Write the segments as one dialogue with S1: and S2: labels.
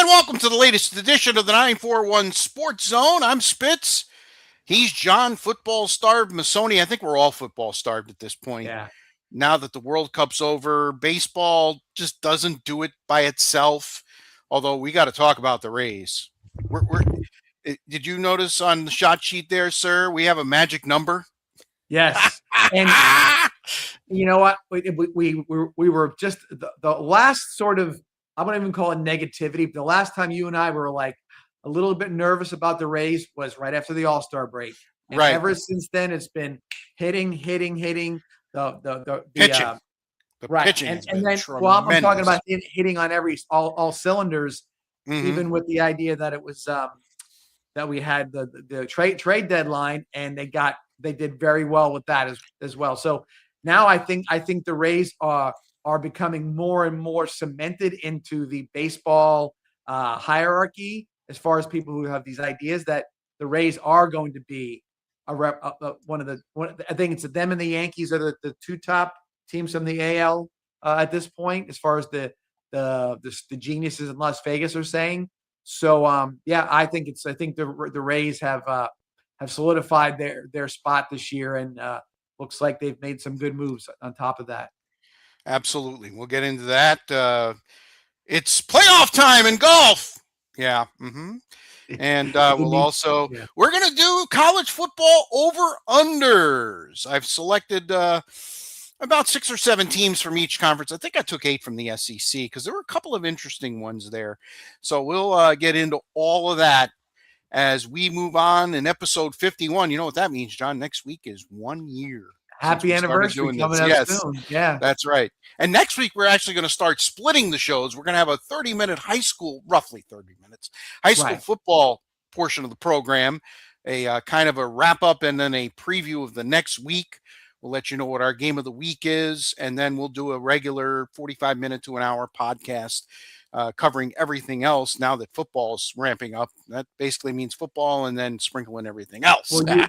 S1: And welcome to the latest edition of the 941 Sports Zone. I'm Spitz. He's John, football starved Masoni. I think we're all football starved at this point.
S2: Yeah.
S1: Now that the World Cup's over, baseball just doesn't do it by itself. Although we got to talk about the Rays. Did you notice on the shot sheet there, sir? We have a magic number.
S2: Yes. And you know what? We were just the last sort of, I wouldn't even call it negativity. But the last time you and I were like a little bit nervous about the Rays was right after the All-Star break. And
S1: right.
S2: Ever since then, it's been hitting. The
S1: pitching.
S2: Right.
S1: Pitching
S2: and then, well, I'm talking about hitting on all cylinders,
S1: mm-hmm.
S2: even with the idea that it was that we had the trade deadline, and they did very well with that as well. So now I think the Rays are becoming more and more cemented into the baseball hierarchy as far as people who have these ideas that the Rays are going to be one of the. I think it's them and the Yankees are the two top teams from the AL at this point, as far as the geniuses in Las Vegas are saying. So I think the Rays have solidified their spot this year, and looks like they've made some good moves on top of that.
S1: Absolutely. We'll get into that. It's playoff time in golf. Yeah. Mm-hmm. And we'll also, we're going to do college football over-unders. I've selected about 6 or 7 teams from each conference. I think I took 8 from the SEC because there were a couple of interesting ones there. So we'll get into all of that as we move on in episode 51. You know what that means, John? Next week is 1 year.
S2: Happy anniversary coming up soon. Yeah,
S1: that's right. And next week, we're actually going to start splitting the shows. We're going to have a 30-minute roughly 30 minutes, high school football portion of the program, a kind of a wrap-up and then a preview of the next week. We'll let you know what our game of the week is, and then we'll do a regular 45-minute to an hour podcast covering everything else now that football is ramping up. That basically means football and then sprinkling everything else.
S2: Well,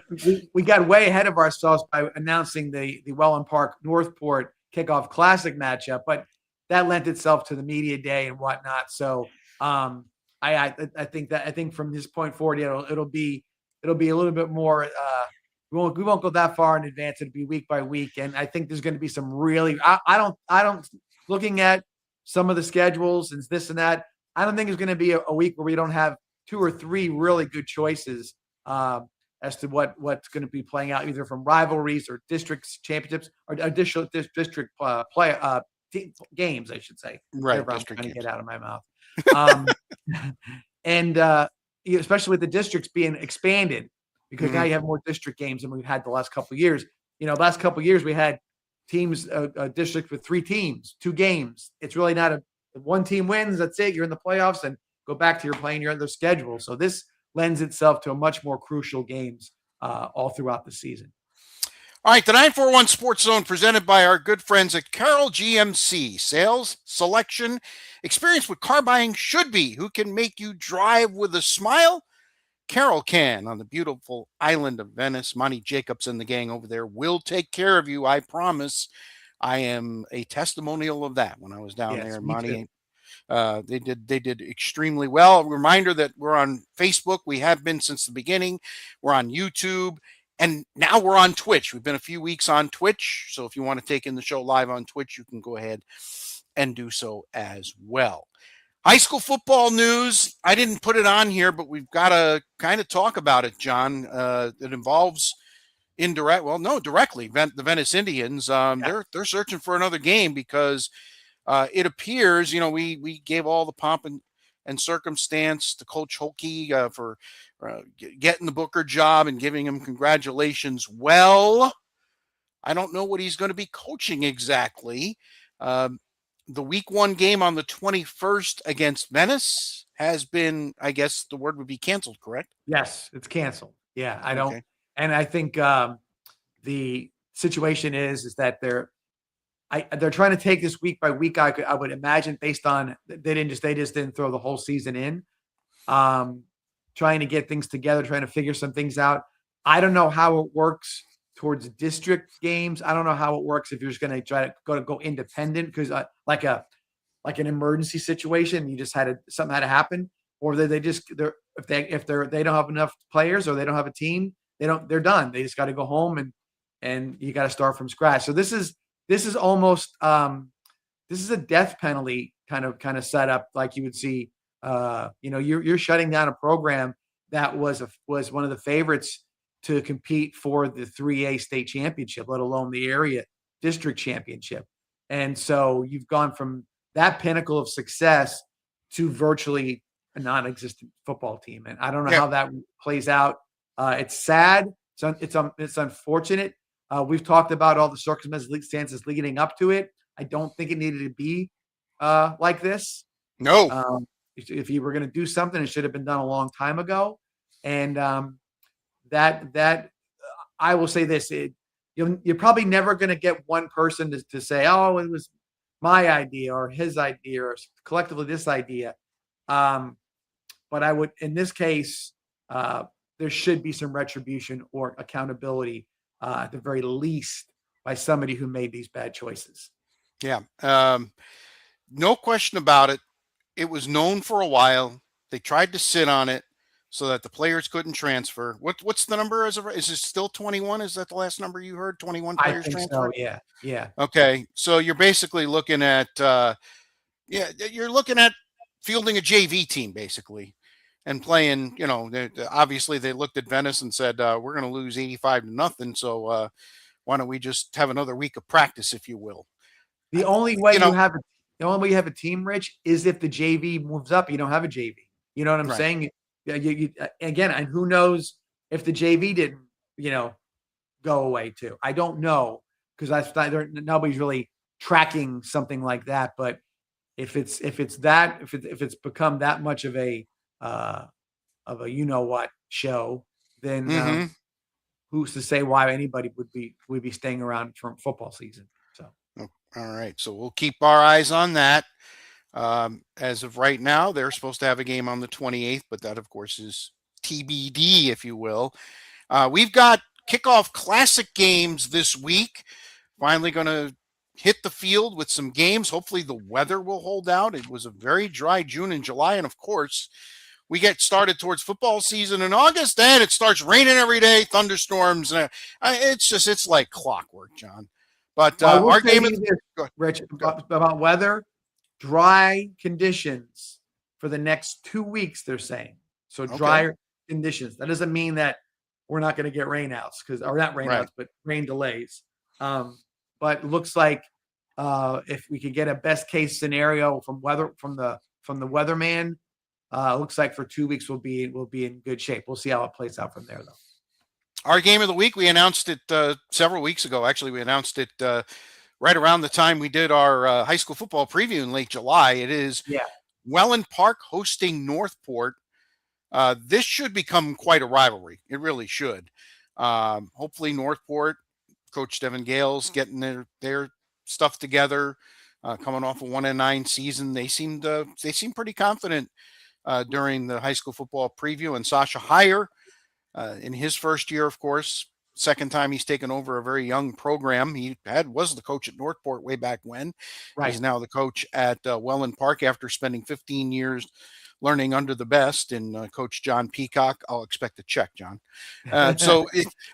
S2: we got way ahead of ourselves by announcing the Welland Park Northport Kickoff Classic matchup, but that lent itself to the media day and whatnot. So I think from this point forward, it'll be a little bit more. We won't go that far in advance. It'll be week by week, and I think there's going to be some really. I don't looking at some of the schedules and this and that. I don't think it's going to be a week where we don't have 2 or 3 really good choices as to what's going to be playing out, either from rivalries or district championships or additional district games, I should say.
S1: Right.
S2: I'm trying to get out of my mouth. And especially with the districts being expanded, because now you have more district games than we've had the last couple of years. Last couple of years we had teams, a district with 3 teams, 2 games. It's really not one team wins, that's it. You're in the playoffs and go back to your other schedule. So this lends itself to a much more crucial games all throughout the season.
S1: All right, the 941 Sports Zone presented by our good friends at Carroll GMC. Sales, selection, experience with car buying should be. Who can make you drive with a smile? Carroll can on the beautiful island of Venice. Monty Jacobs and the gang over there will take care of you, I promise. I am a testimonial of that when I was down there. Monty, they did extremely well. A reminder that we're on Facebook. We have been since the beginning. We're on YouTube. And now we're on Twitch. We've been a few weeks on Twitch. So if you want to take in the show live on Twitch, you can go ahead and do so as well. High school football news. I didn't put it on here, but we've got to kind of talk about it, John. It involves directly the Venice Indians. They're searching for another game because it appears, we gave all the pomp and circumstance to Coach Holkey for getting the Booker job and giving him congratulations. Well, I don't know what he's going to be coaching exactly. The week 1 game on the 21st against Venice has been, I guess the word would be canceled, correct?
S2: Yes, it's canceled. Yeah, and I think the situation is that they're trying to take this week by week. I would imagine, based on they just didn't throw the whole season in, trying to get things together, trying to figure some things out. I don't know how it works towards district games. I don't know how it works if you're just going to try to go independent, because like a like an emergency situation. You just something had to happen, or they if they don't have enough players or they don't have a team, they're done. They just got to go home and you got to start from scratch. So this is almost this is a death penalty kind of setup, like you would see. You're shutting down a program that was one of the favorites to compete for the 3A state championship, let alone the area district championship. And so you've gone from that pinnacle of success to virtually a non-existent football team. And I don't know how that plays out. It's sad. It's unfortunate. We've talked about all the circumstances leading up to it. I don't think it needed to be like this.
S1: No.
S2: If you were going to do something, it should have been done a long time ago. And that I will say this: you're probably never going to get one person to say, "Oh, it was my idea or his idea or collectively this idea." But I would, in this case, there should be some retribution or accountability, at the very least, by somebody who made these bad choices.
S1: Yeah. No question about it. It was known for a while. They tried to sit on it so that the players couldn't transfer. What's the number is it still 21? Is that the last number you heard? 21 players
S2: I think
S1: transfer?
S2: so, yeah.
S1: Okay. So you're basically looking at you're looking at fielding a JV team basically and playing, obviously they looked at Venice and said, we're going to lose 85-0. So why don't we just have another week of practice, if you will?
S2: The only way you have a team, Rich, is if the JV moves up. You don't have a JV. You know what I'm saying? You again, and who knows if the JV didn't, go away too. I don't know because nobody's really tracking something like that. But if it's become that much of a what show, then who's to say why anybody would be staying around for football season? So.
S1: All right. So we'll keep our eyes on that. As of right now, they're supposed to have a game on the 28th, but that, of course, is TBD, if you will. We've got kickoff classic games this week. Finally going to hit the field with some games. Hopefully the weather will hold out. It was a very dry June and July. And, of course, we get started towards football season in August, and it starts raining every day, thunderstorms. And it's like clockwork, John. But our game is
S2: Rich, about weather, dry conditions for the next 2 weeks, they're saying. So drier conditions. That doesn't mean that we're not going to get rainouts or not rainouts, but rain delays. But it looks like if we could get a best case scenario from the weatherman, it looks like for 2 weeks we'll be in good shape. We'll see how it plays out from there, though.
S1: Our game of the week, we announced it several weeks ago. Actually, we announced it right around the time we did our high school football preview in late July. It is Welland Park hosting Northport. This should become quite a rivalry. It really should. Hopefully Northport, Coach Devin Gales getting their stuff together, coming off a 1-9 season. They seemed pretty confident during the high school football preview. And Sasha Heyer, in his first year, of course, second time he's taken over a very young program. He was the coach at Northport way back when. Right. He's now the coach at Welland Park after spending 15 years learning under the best. And Coach John Peacock, I'll expect a check, John.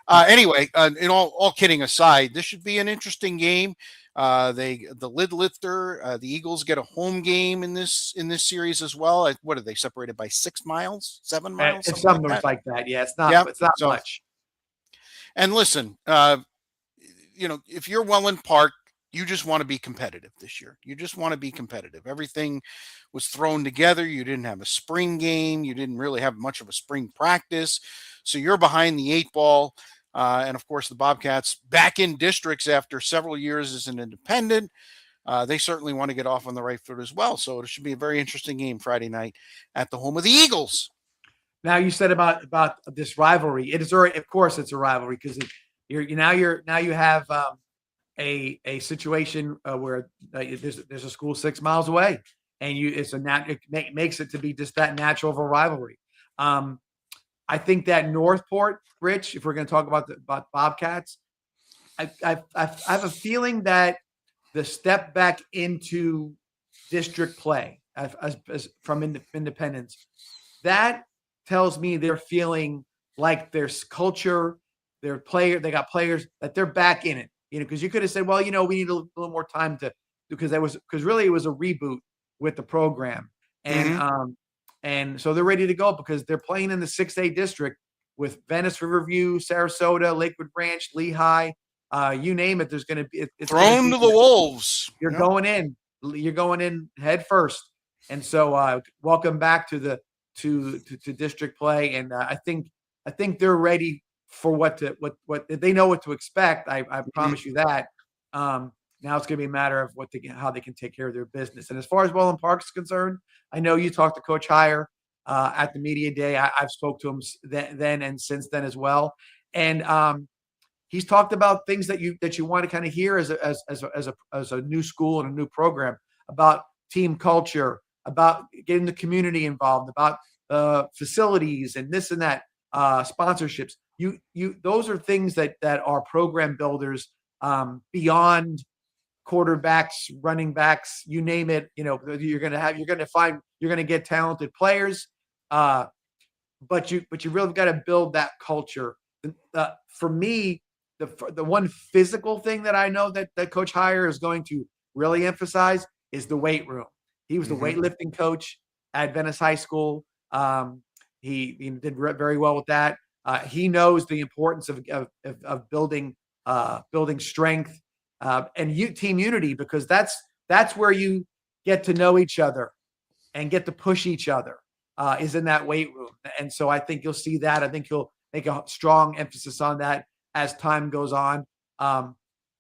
S1: Anyway, in all kidding aside, this should be an interesting game. The lid lifter, the Eagles get a home game in this series as well. What are they separated by 6 miles, 7 miles?
S2: It's something like that. Yeah, it's not. It's not much.
S1: And listen, if you're Welland Park, you just want to be competitive this year. You just want to be competitive. Everything was thrown together. You didn't have a spring game. You didn't really have much of a spring practice. So you're behind the 8 ball. And, of course, the Bobcats back in districts after several years as an independent. They certainly want to get off on the right foot as well. So it should be a very interesting game Friday night at the home of the Eagles.
S2: Now you said about this rivalry. It is, of course, it's a rivalry because you have a situation where there's a school 6 miles away, and it makes it to be just that natural of a rivalry. I think that Northport, Rich, if we're going to talk about Bobcats, I have a feeling that the step back into district play as from Independence. That tells me they're feeling like there's culture, they got players that they're back in it. Because you could have said, well, we need a little more time because really it was a reboot with the program, and so they're ready to go because they're playing in the 6A district with Venice, Riverview, Sarasota, Lakewood Ranch, Lehigh, you name it. There's going to be it's
S1: thrown to the wolves.
S2: You're going in head first, and so welcome back to district play, and I think they're ready for what they know what to expect. I promise you that. Now it's going to be a matter of how they can take care of their business. And as far as Welland Park is concerned, I know you talked to Coach Heyer at the media day. I've spoke to him then and since then as well, and he's talked about things that you want to kind of hear as a new school and a new program, about team culture, about getting the community involved, about facilities and this and that, sponsorships. Those are things that are program builders, beyond quarterbacks, running backs, you name it. You're going to get talented players, but you really got to build that culture. For me, the one physical thing that I know that Coach Heyer is going to really emphasize is the weight room. He was the weightlifting coach at Venice High School. He did very well with that. He knows the importance of building strength and team unity, because that's where you get to know each other and get to push each other, is in that weight room. And so I think you'll see that. I think he'll make a strong emphasis on that as time goes on.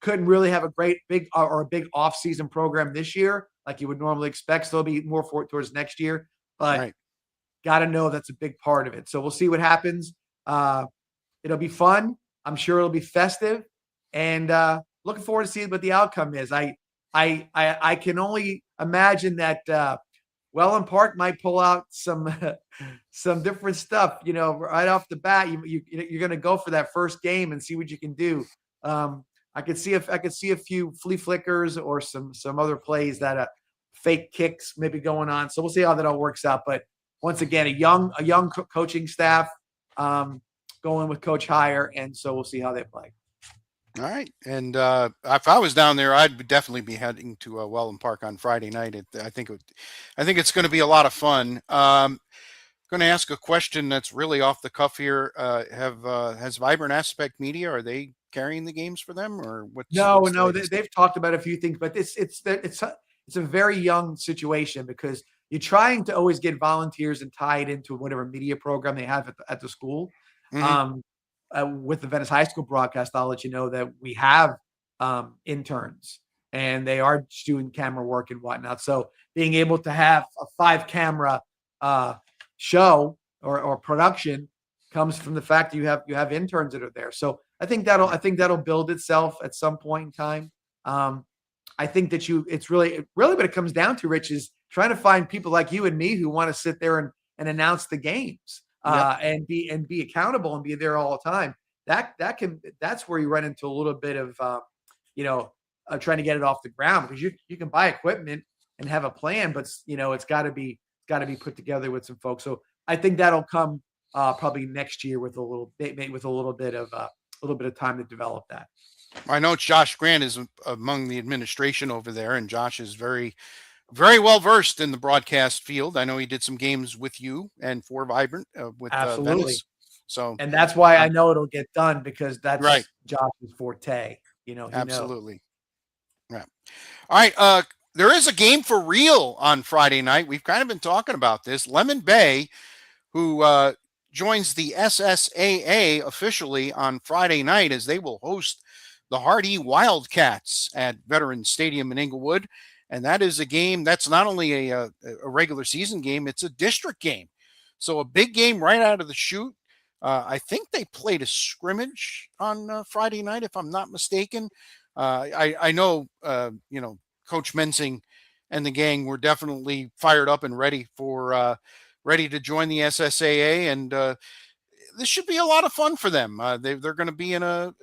S2: Couldn't really have a big off-season program this year like you would normally expect. So there'll be more for it towards next year, but got to know that's a big part of it. So we'll see what happens. It'll be fun. I'm sure it'll be festive, and looking forward to seeing what the outcome is. I can only imagine that Welland Park might pull out some different stuff. Right off the bat, you're going to go for that first game and see what you can do. I could see a few flea flickers or some other plays that fake kicks maybe going on. So we'll see how that all works out. But once again, a young coaching staff, going with Coach Heyer, and so we'll see how they play.
S1: All right, and if I was down there, I'd definitely be heading to Welland Park on Friday night. I think it's going to be a lot of fun. Going to ask a question that's really off the cuff here. Has Vibrant Aspect Media, are they carrying the games for them, or what?
S2: No, they've talked about a few things, but it's a very young situation because you're trying to always get volunteers and tie it into whatever media program they have at the school. With the Venice High School broadcast, I'll let you know that we have interns, and they are doing camera work and whatnot. So being able to have a 5-camera show or production comes from the fact that you have interns that are there. So I think that'll build itself at some point in time. I think that it's really what it comes down to, Rich, is trying to find people like you and me who want to sit there and announce the games. And be accountable and be there all the time. That's where you run into a little bit of trying to get it off the ground, because you can buy equipment and have a plan, but it's got to be put together with some folks. So I think that'll come probably next year with a little bit of time to develop that.
S1: I know Josh Grant is among the administration over there, and Josh is very, very well versed in the broadcast field. I know he did some games with you and for Vibrant with Venice. So,
S2: and that's why I know it'll get done, because that's
S1: right.
S2: Josh's forte.
S1: Absolutely. Knows. Yeah. All right. There is a game for real on Friday night. We've kind of been talking about this. Lemon Bay, who joins the SSAA officially on Friday night, as they will host the Hardy Wildcats at Veterans Stadium in Inglewood. And that is a game that's not only a regular season game, it's a district game. So a big game right out of the chute. I think they played a scrimmage on Friday night, if I'm not mistaken. I know, Coach Mensing and the gang were definitely fired up and ready to join the SSAA. And this should be a lot of fun for them. They're going to be in a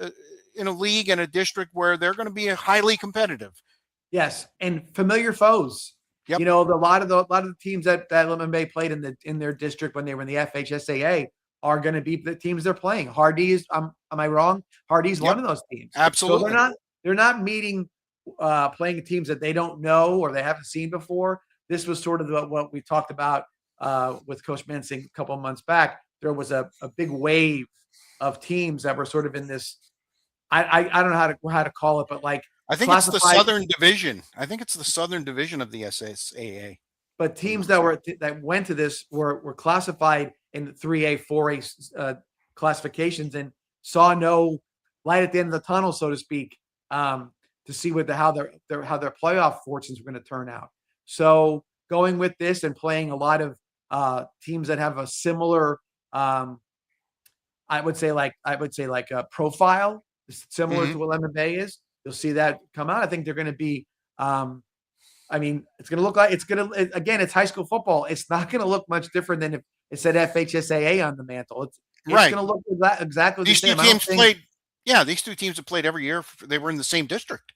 S1: league and a district where they're going to be highly competitive.
S2: Yes, and familiar foes.
S1: Yep.
S2: You know, a lot of the teams that Lemon Bay played in their district when they were in the FHSAA are going to be the teams they're playing. Hardee's, am I wrong? Hardee's
S1: Yep.
S2: one of those teams. So
S1: Absolutely.
S2: they're not meeting playing teams that they don't know or they haven't seen before. This was sort of what we talked about with Coach Mensing a couple of months back. There was a big wave of teams that were sort of in this. I don't know how to call it, but like
S1: I think it's the Southern Division. I think it's the Southern Division of the SSAA.
S2: But teams that went to this were classified in 3A, 4A classifications and saw no light at the end of the tunnel, so to speak, to see how their playoff fortunes were going to turn out. So going with this and playing a lot of teams that have a similar, I would say like a profile similar to what Lemon Bay is. You'll see that come out. I think they're going to be. I mean, it's going to look like again, it's high school football. It's not going to look much different than if it said FHSAA on the mantle. It's
S1: Right.
S2: going to look exactly the
S1: These
S2: same.
S1: two teams played. Yeah, these two teams have played every year. They were in the same district.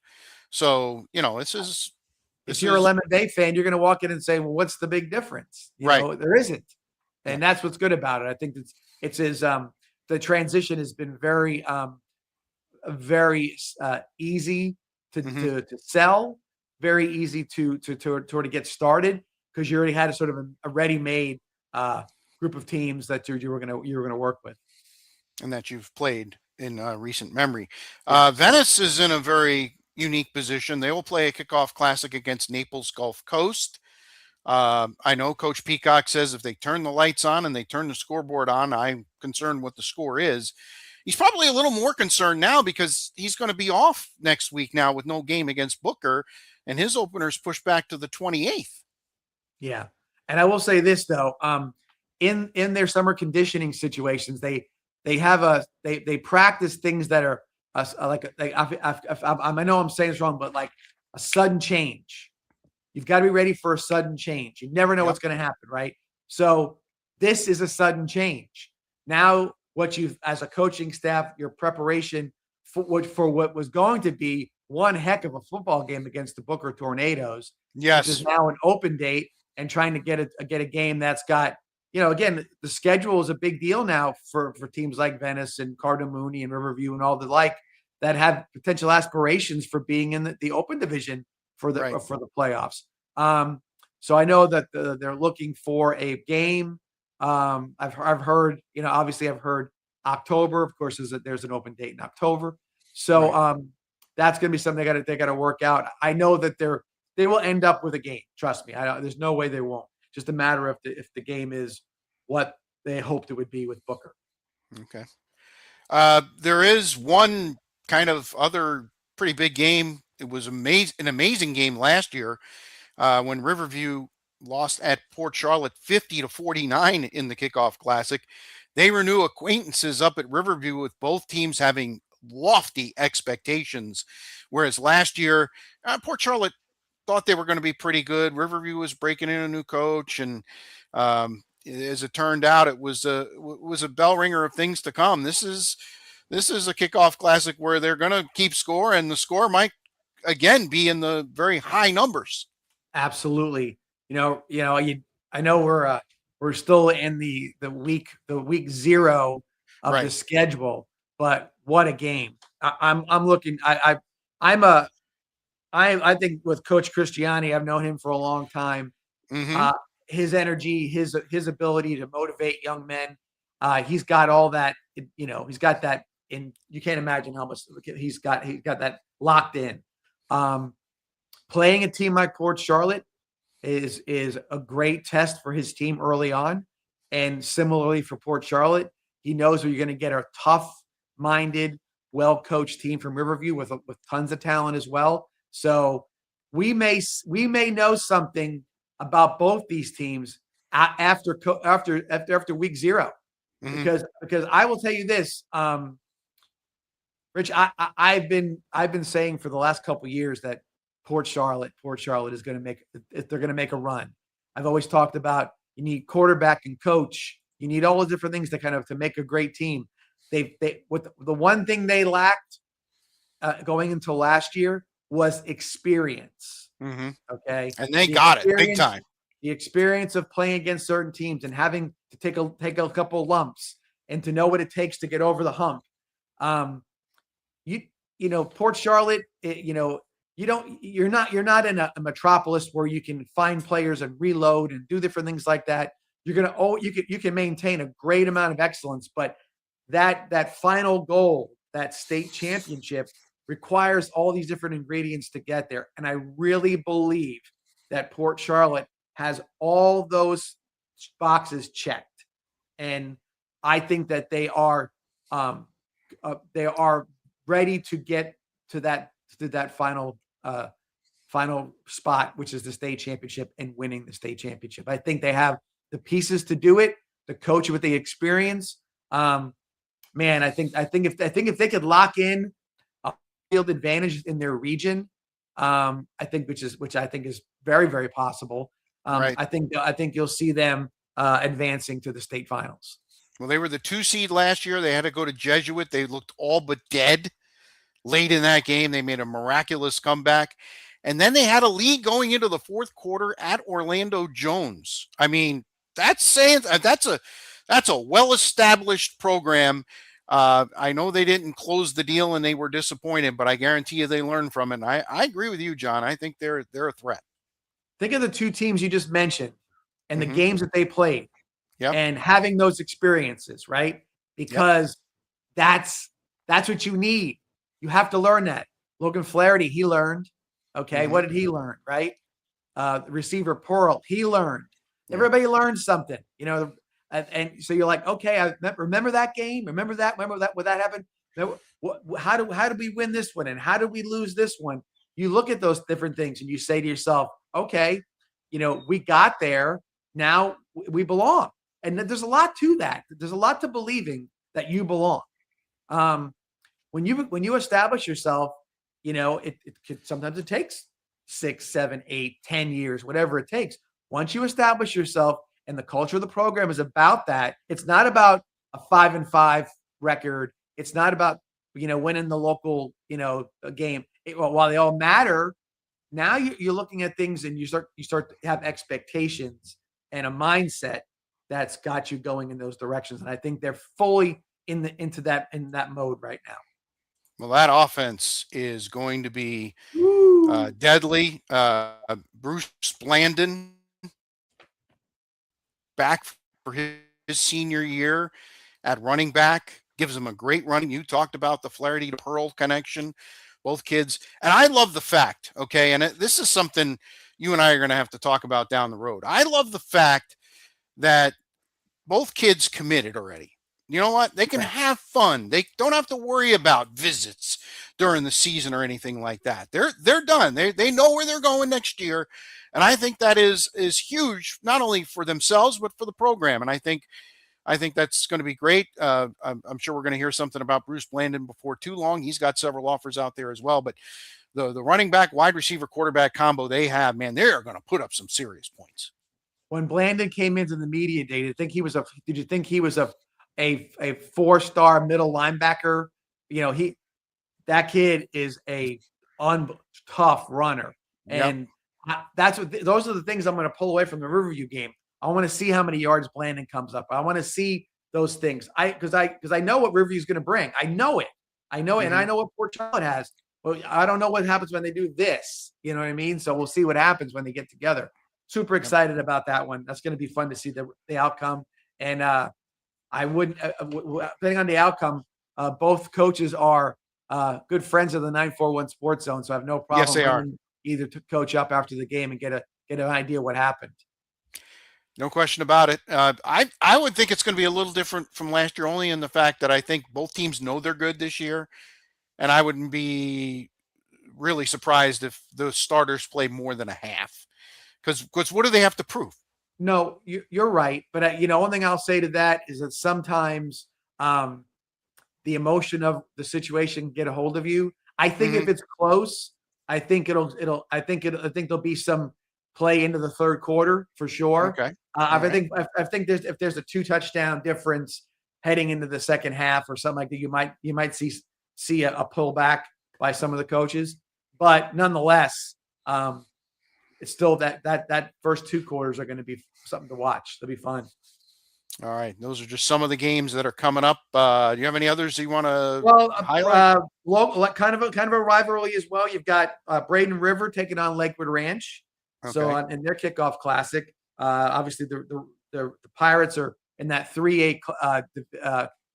S1: So, you know,
S2: If you're a Lemon Bay fan, you're going to walk in and say, well, what's the big difference? You know, there isn't. And that's what's good about it. I think it's the transition has been very easy to sell, very easy to get started because you already had a sort of a ready-made group of teams that you were gonna work with,
S1: and that you've played in recent memory. Venice is in a very unique position. They will play a kickoff classic against Naples Gulf Coast. I know Coach Peacock says if they turn the lights on and they turn the scoreboard on, I'm concerned what the score is. He's probably a little more concerned now because he's going to be off next week now with no game against Booker, and his opener's pushed back to the 28th.
S2: Yeah, and I will say this though, in their summer conditioning situations, they practice things that are I know I'm saying this wrong, but like a sudden change. You've got to be ready for a sudden change. You never know what's going to happen, right? So this is a sudden change. Now, what you've, as a coaching staff, your preparation for what was going to be one heck of a football game against the Booker Tornadoes,
S1: yes,
S2: which is now an open date, and trying to get a game that's got, you know, again, the schedule is a big deal now for teams like Venice and Cardinal Mooney and Riverview and all the like that have potential aspirations for being in the open division for the playoffs. So I know that they're looking for a game. I've heard, you know, obviously I've heard October, of course, there's an open date in October. So that's going to be something they got to work out. I know that they will end up with a game. Trust me. There's no way they won't. Just a matter of if the game is what they hoped it would be with Booker.
S1: Okay. There is one kind of other pretty big game. It was an amazing game last year when Riverview lost at Port Charlotte 50-49 in the kickoff classic. They renew acquaintances up at Riverview with both teams having lofty expectations, whereas last year Port Charlotte thought they were going to be pretty good. Riverview was breaking in a new coach, and as it turned out, it was a bell ringer of things to come. This is a kickoff classic where they're going to keep score, and the score might again be in the very high numbers.
S2: Absolutely. I know we're still in the week 0 of the schedule, but what a game! I'm looking. I think with Coach Christiani, I've known him for a long time. His energy, his ability to motivate young men, he's got all that. You know, he's got that in. You can't imagine how much he's got that locked in. Playing a team like Port Charlotte is a great test for his team early on, and similarly for Port Charlotte, he knows you're going to get a tough-minded, well-coached team from Riverview with tons of talent as well. So we may know something about both these teams after week 0, because I will tell you this, Rich, I've been saying for the last couple of years that Port Charlotte is going to make a run. I've always talked about you need quarterback and coach. You need all the different things to make a great team. The one thing they lacked going into last year was experience.
S1: Hmm.
S2: Okay.
S1: And they
S2: The
S1: got it big
S2: experience,
S1: time.
S2: the experience of playing against certain teams and having to take a couple lumps and to know what it takes to get over the hump. Um, you you know, Port Charlotte, you're not in a metropolis where you can find players and reload and do different things like that. You're gonna you can maintain a great amount of excellence, but that final goal, that state championship, requires all these different ingredients to get there. And I really believe that Port Charlotte has all those boxes checked. And I think that they are ready to get to that final spot, which is the state championship and winning the state championship. I think they have the pieces to do it, the coach with the experience. Man, I think if they could lock in a field advantage in their region, I think which I think is very, very possible.
S1: Right.
S2: I think you'll see them advancing to the state finals.
S1: Well, they were the 2 seed last year. They had to go to Jesuit. They looked all but dead late in that game. They made a miraculous comeback. And then they had a lead going into the fourth quarter at Orlando Jones. I mean, that's saying that's a well-established program. I know they didn't close the deal and they were disappointed, but I guarantee you they learned from it. And I agree with you, John. I think they're a threat.
S2: Think of the two teams you just mentioned and the
S1: Mhm.
S2: games that they played.
S1: Yep.
S2: And having those experiences, right? Because that's what you need. You have to learn that. Logan Flaherty, he learned. Okay, what did he learn, right? Receiver Pearl, he learned.
S1: Yeah.
S2: Everybody learned something, and so you're like, okay, I remember that game. Remember that when that happened. How do we win this one, and how do we lose this one? You look at those different things, and you say to yourself, okay, we got there. Now we belong. And there's a lot to that. There's a lot to believing that you belong. When you establish yourself, it could sometimes it takes 6, 7, 8, 10 years, whatever it takes. Once you establish yourself and the culture of the program is about that, it's not about a 5-5 record. It's not about winning the local game. While they all matter, now you're looking at things and you start to have expectations and a mindset that's got you going in those directions. And I think they're fully in that mode right now.
S1: Well, that offense is going to be deadly. Bruce Blandon back for his senior year at running back gives him a great running. You talked about the Flaherty to Pearl connection, both kids. And I love the fact, okay, and this is something you and I are going to have to talk about down the road. I love the fact that both kids committed already. You know what? They can have fun. They don't have to worry about visits during the season or anything like that. They're done. They know where they're going next year. And I think that is huge, not only for themselves, but for the program. And I think that's going to be great. I'm sure we're going to hear something about Bruce Blandon before too long. He's got several offers out there as well. But the running back, wide receiver, quarterback combo they have, man, they are going to put up some serious points.
S2: When Blandon came into the media day, did you think he was a 4-star middle linebacker? That kid is a tough runner. And those are the things I'm going to pull away from the Riverview game. I want to see how many yards Blandon comes up. I want to see those things. Because I know what Riverview is going to bring. I know it. And I know what Port Charlotte has. Well, I don't know what happens when they do this. You know what I mean? So we'll see what happens when they get together. Super excited about that one. That's going to be fun to see the outcome. And I wouldn't, depending on the outcome, both coaches are good friends of the 941 Sports Zone. So I have no problem.
S1: Yes, they are.
S2: Either to coach up after the game and get an idea what happened.
S1: No question about it. I would think it's going to be a little different from last year, only in the fact that I think both teams know they're good this year. And I wouldn't be really surprised if the starters play more than a half. Because what do they have to prove?
S2: No, you're right. But, one thing I'll say to that is that sometimes the emotion of the situation get a hold of you. I think if it's close, I think there'll be some play into the third quarter for sure.
S1: Okay.
S2: I think if there's a 2-touchdown difference heading into the second half or something like that, you might see a pullback by some of the coaches. But nonetheless, it's still that first 2 quarters are going to be something to watch. They'll be fun.
S1: All right, those are just some of the games that are coming up. Do you have any others you want to
S2: Well,
S1: highlight?
S2: kind of a rivalry as well. You've got Braden River taking on Lakewood Ranch. So
S1: Okay.
S2: in their kickoff classic, obviously the Pirates are in that 3A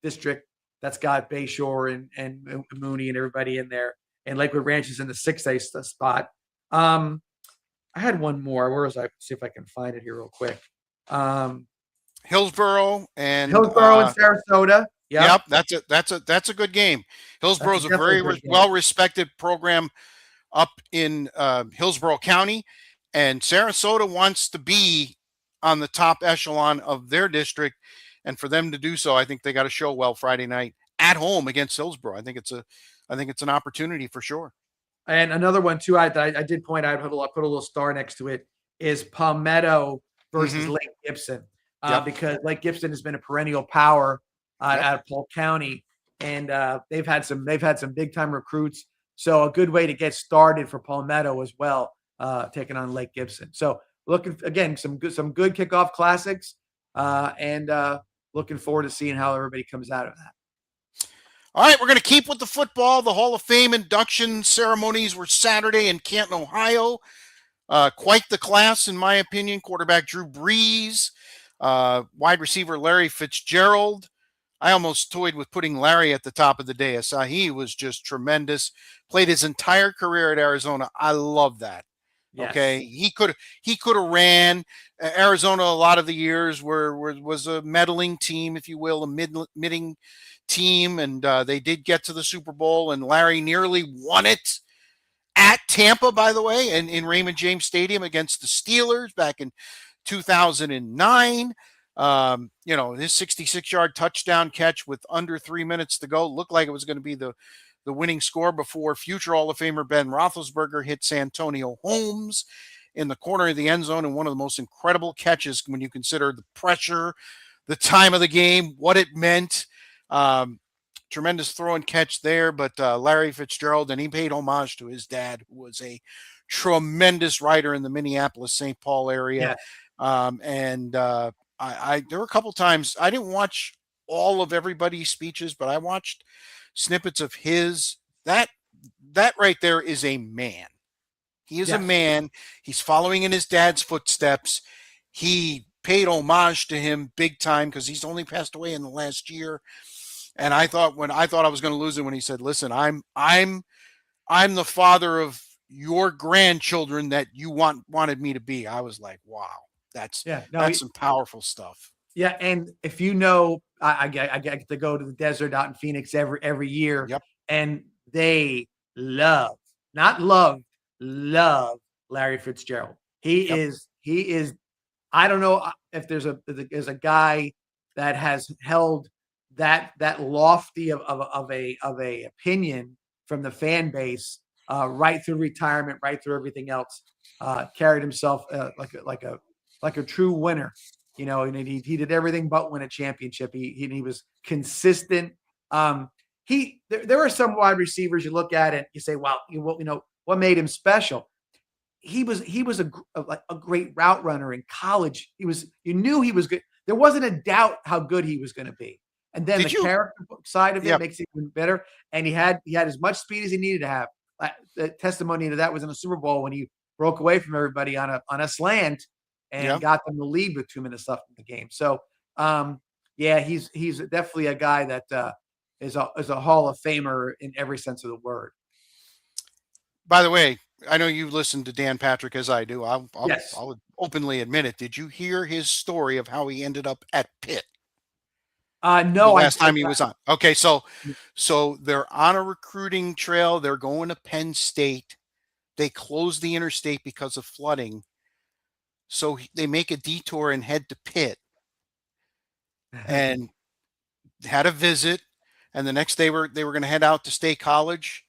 S2: district that's got Bayshore and Mooney and everybody in there, and Lakewood Ranch is in the 6A spot. I had one more. Where was I? See if I can find it here real quick.
S1: Hillsboro and
S2: Hillsboro and Sarasota.
S1: Yep, that's a good game. Hillsboro's a very well-respected program up in Hillsboro County, and Sarasota wants to be on the top echelon of their district, and for them to do so, I think they got to show well Friday night at home against Hillsboro. I think it's an opportunity for sure.
S2: And another one too, I did point out, I put a little star next to it, is Palmetto versus Lake Gibson, because Lake Gibson has been a perennial power out of Polk County, and they've had some big time recruits. So a good way to get started for Palmetto as well, taking on Lake Gibson. So looking again, some good kickoff classics, and looking forward to seeing how everybody comes out of that.
S1: All right, we're going to keep with the football. The Hall of Fame induction ceremonies were Saturday in Canton, Ohio. Quite the class, in my opinion. Quarterback Drew Brees, wide receiver Larry Fitzgerald. I almost toyed with putting Larry at the top of the dais. He was just tremendous. Played his entire career at Arizona. I love that. Yes. Okay, he could have ran. Arizona a lot of the years was a meddling team, if you will, a middling team, and they did get to the Super Bowl, and Larry nearly won it at Tampa, by the way, and in Raymond James Stadium against the Steelers back in 2009. His 66-yard touchdown catch with under 3 minutes to go looked like it was going to be the winning score before future Hall of Famer Ben Roethlisberger hit Santonio Holmes in the corner of the end zone, and one of the most incredible catches when you consider the pressure, the time of the game, what it meant. Tremendous throw and catch there, but Larry Fitzgerald, and he paid homage to his dad, who was a tremendous writer in the Minneapolis-St. Paul area. Yeah. There were a couple times I didn't watch all of everybody's speeches, but I watched snippets of his. That right there is a man. He is a man. He's following in his dad's footsteps. He paid homage to him big time because he's only passed away in the last year. And I thought I was going to lose it when he said, "Listen, I'm the father of your grandchildren that you wanted me to be." I was like, "Wow, that's some powerful stuff."
S2: Yeah, and if you know, I get to go to the desert out in Phoenix every year, and they love Larry Fitzgerald. He is. I don't know if there's a guy that has held that lofty of a opinion from the fan base right through retirement, right through everything else. Carried himself like a true winner. And he did everything but win a championship. He was consistent. There are some wide receivers you look at and you say, "Wow, what made him special?" He was a great route runner in college. You knew he was good. There wasn't a doubt how good he was going to be. And then character side of it makes it even better. And he had as much speed as he needed to have. The testimony to that was in the Super Bowl when he broke away from everybody on a slant and got them to lead with 2 minutes left in the game. So, he's definitely a guy that is a Hall of Famer in every sense of the word.
S1: By the way, I know you listened to Dan Patrick as I do. I'll openly admit it. Did you hear his story of how he ended up at Pitt?
S2: No.
S1: The last time he was on. Okay, so they're on a recruiting trail. They're going to Penn State. They close the interstate because of flooding. So they make a detour and head to Pitt. And had a visit. And the next day they were going to head out to State College.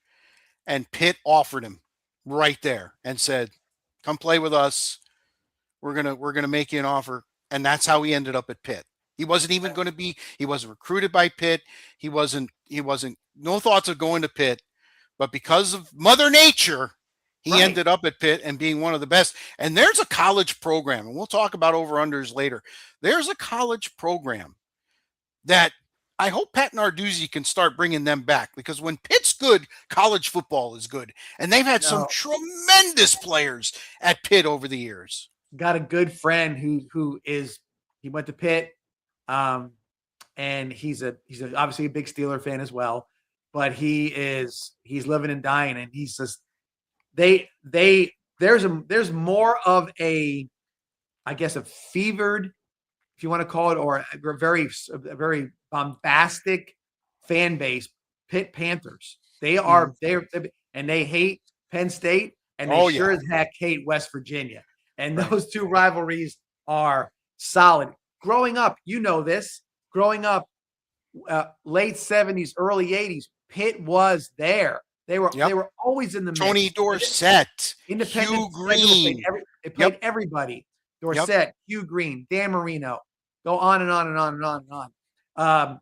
S1: And Pitt offered him right there and said, "Come play with us. We're gonna make you an offer." And that's how he ended up at Pitt. He wasn't even going to be. He wasn't recruited by Pitt. He wasn't. No thoughts of going to Pitt. But because of Mother Nature, He
S2: Right.
S1: ended up at Pitt and being one of the best. And there's a college program, and we'll talk about over-unders later. There's a college program that I hope Pat Narduzzi can start bringing them back, because when Pitt's good, college football is good. And they've had some
S2: No,
S1: tremendous players at Pitt over the years.
S2: got a good friend he went to Pitt, and he's obviously a big Steeler fan as well, but he's living and dying, and he says there's more of a, I guess, a fevered, if you want to call it, or a very bombastic fan base. Pitt Panthers. And they hate Penn State, and they sure as heck hate West Virginia. And those two rivalries are solid. Growing up, late 70s, early 80s, Pitt was there. They were always in the mix.
S1: Tony Dorsett,
S2: Independent
S1: Hugh Green.
S2: They played everybody. Dorsett, Hugh Green, Dan Marino. Go on and on and on and on and on.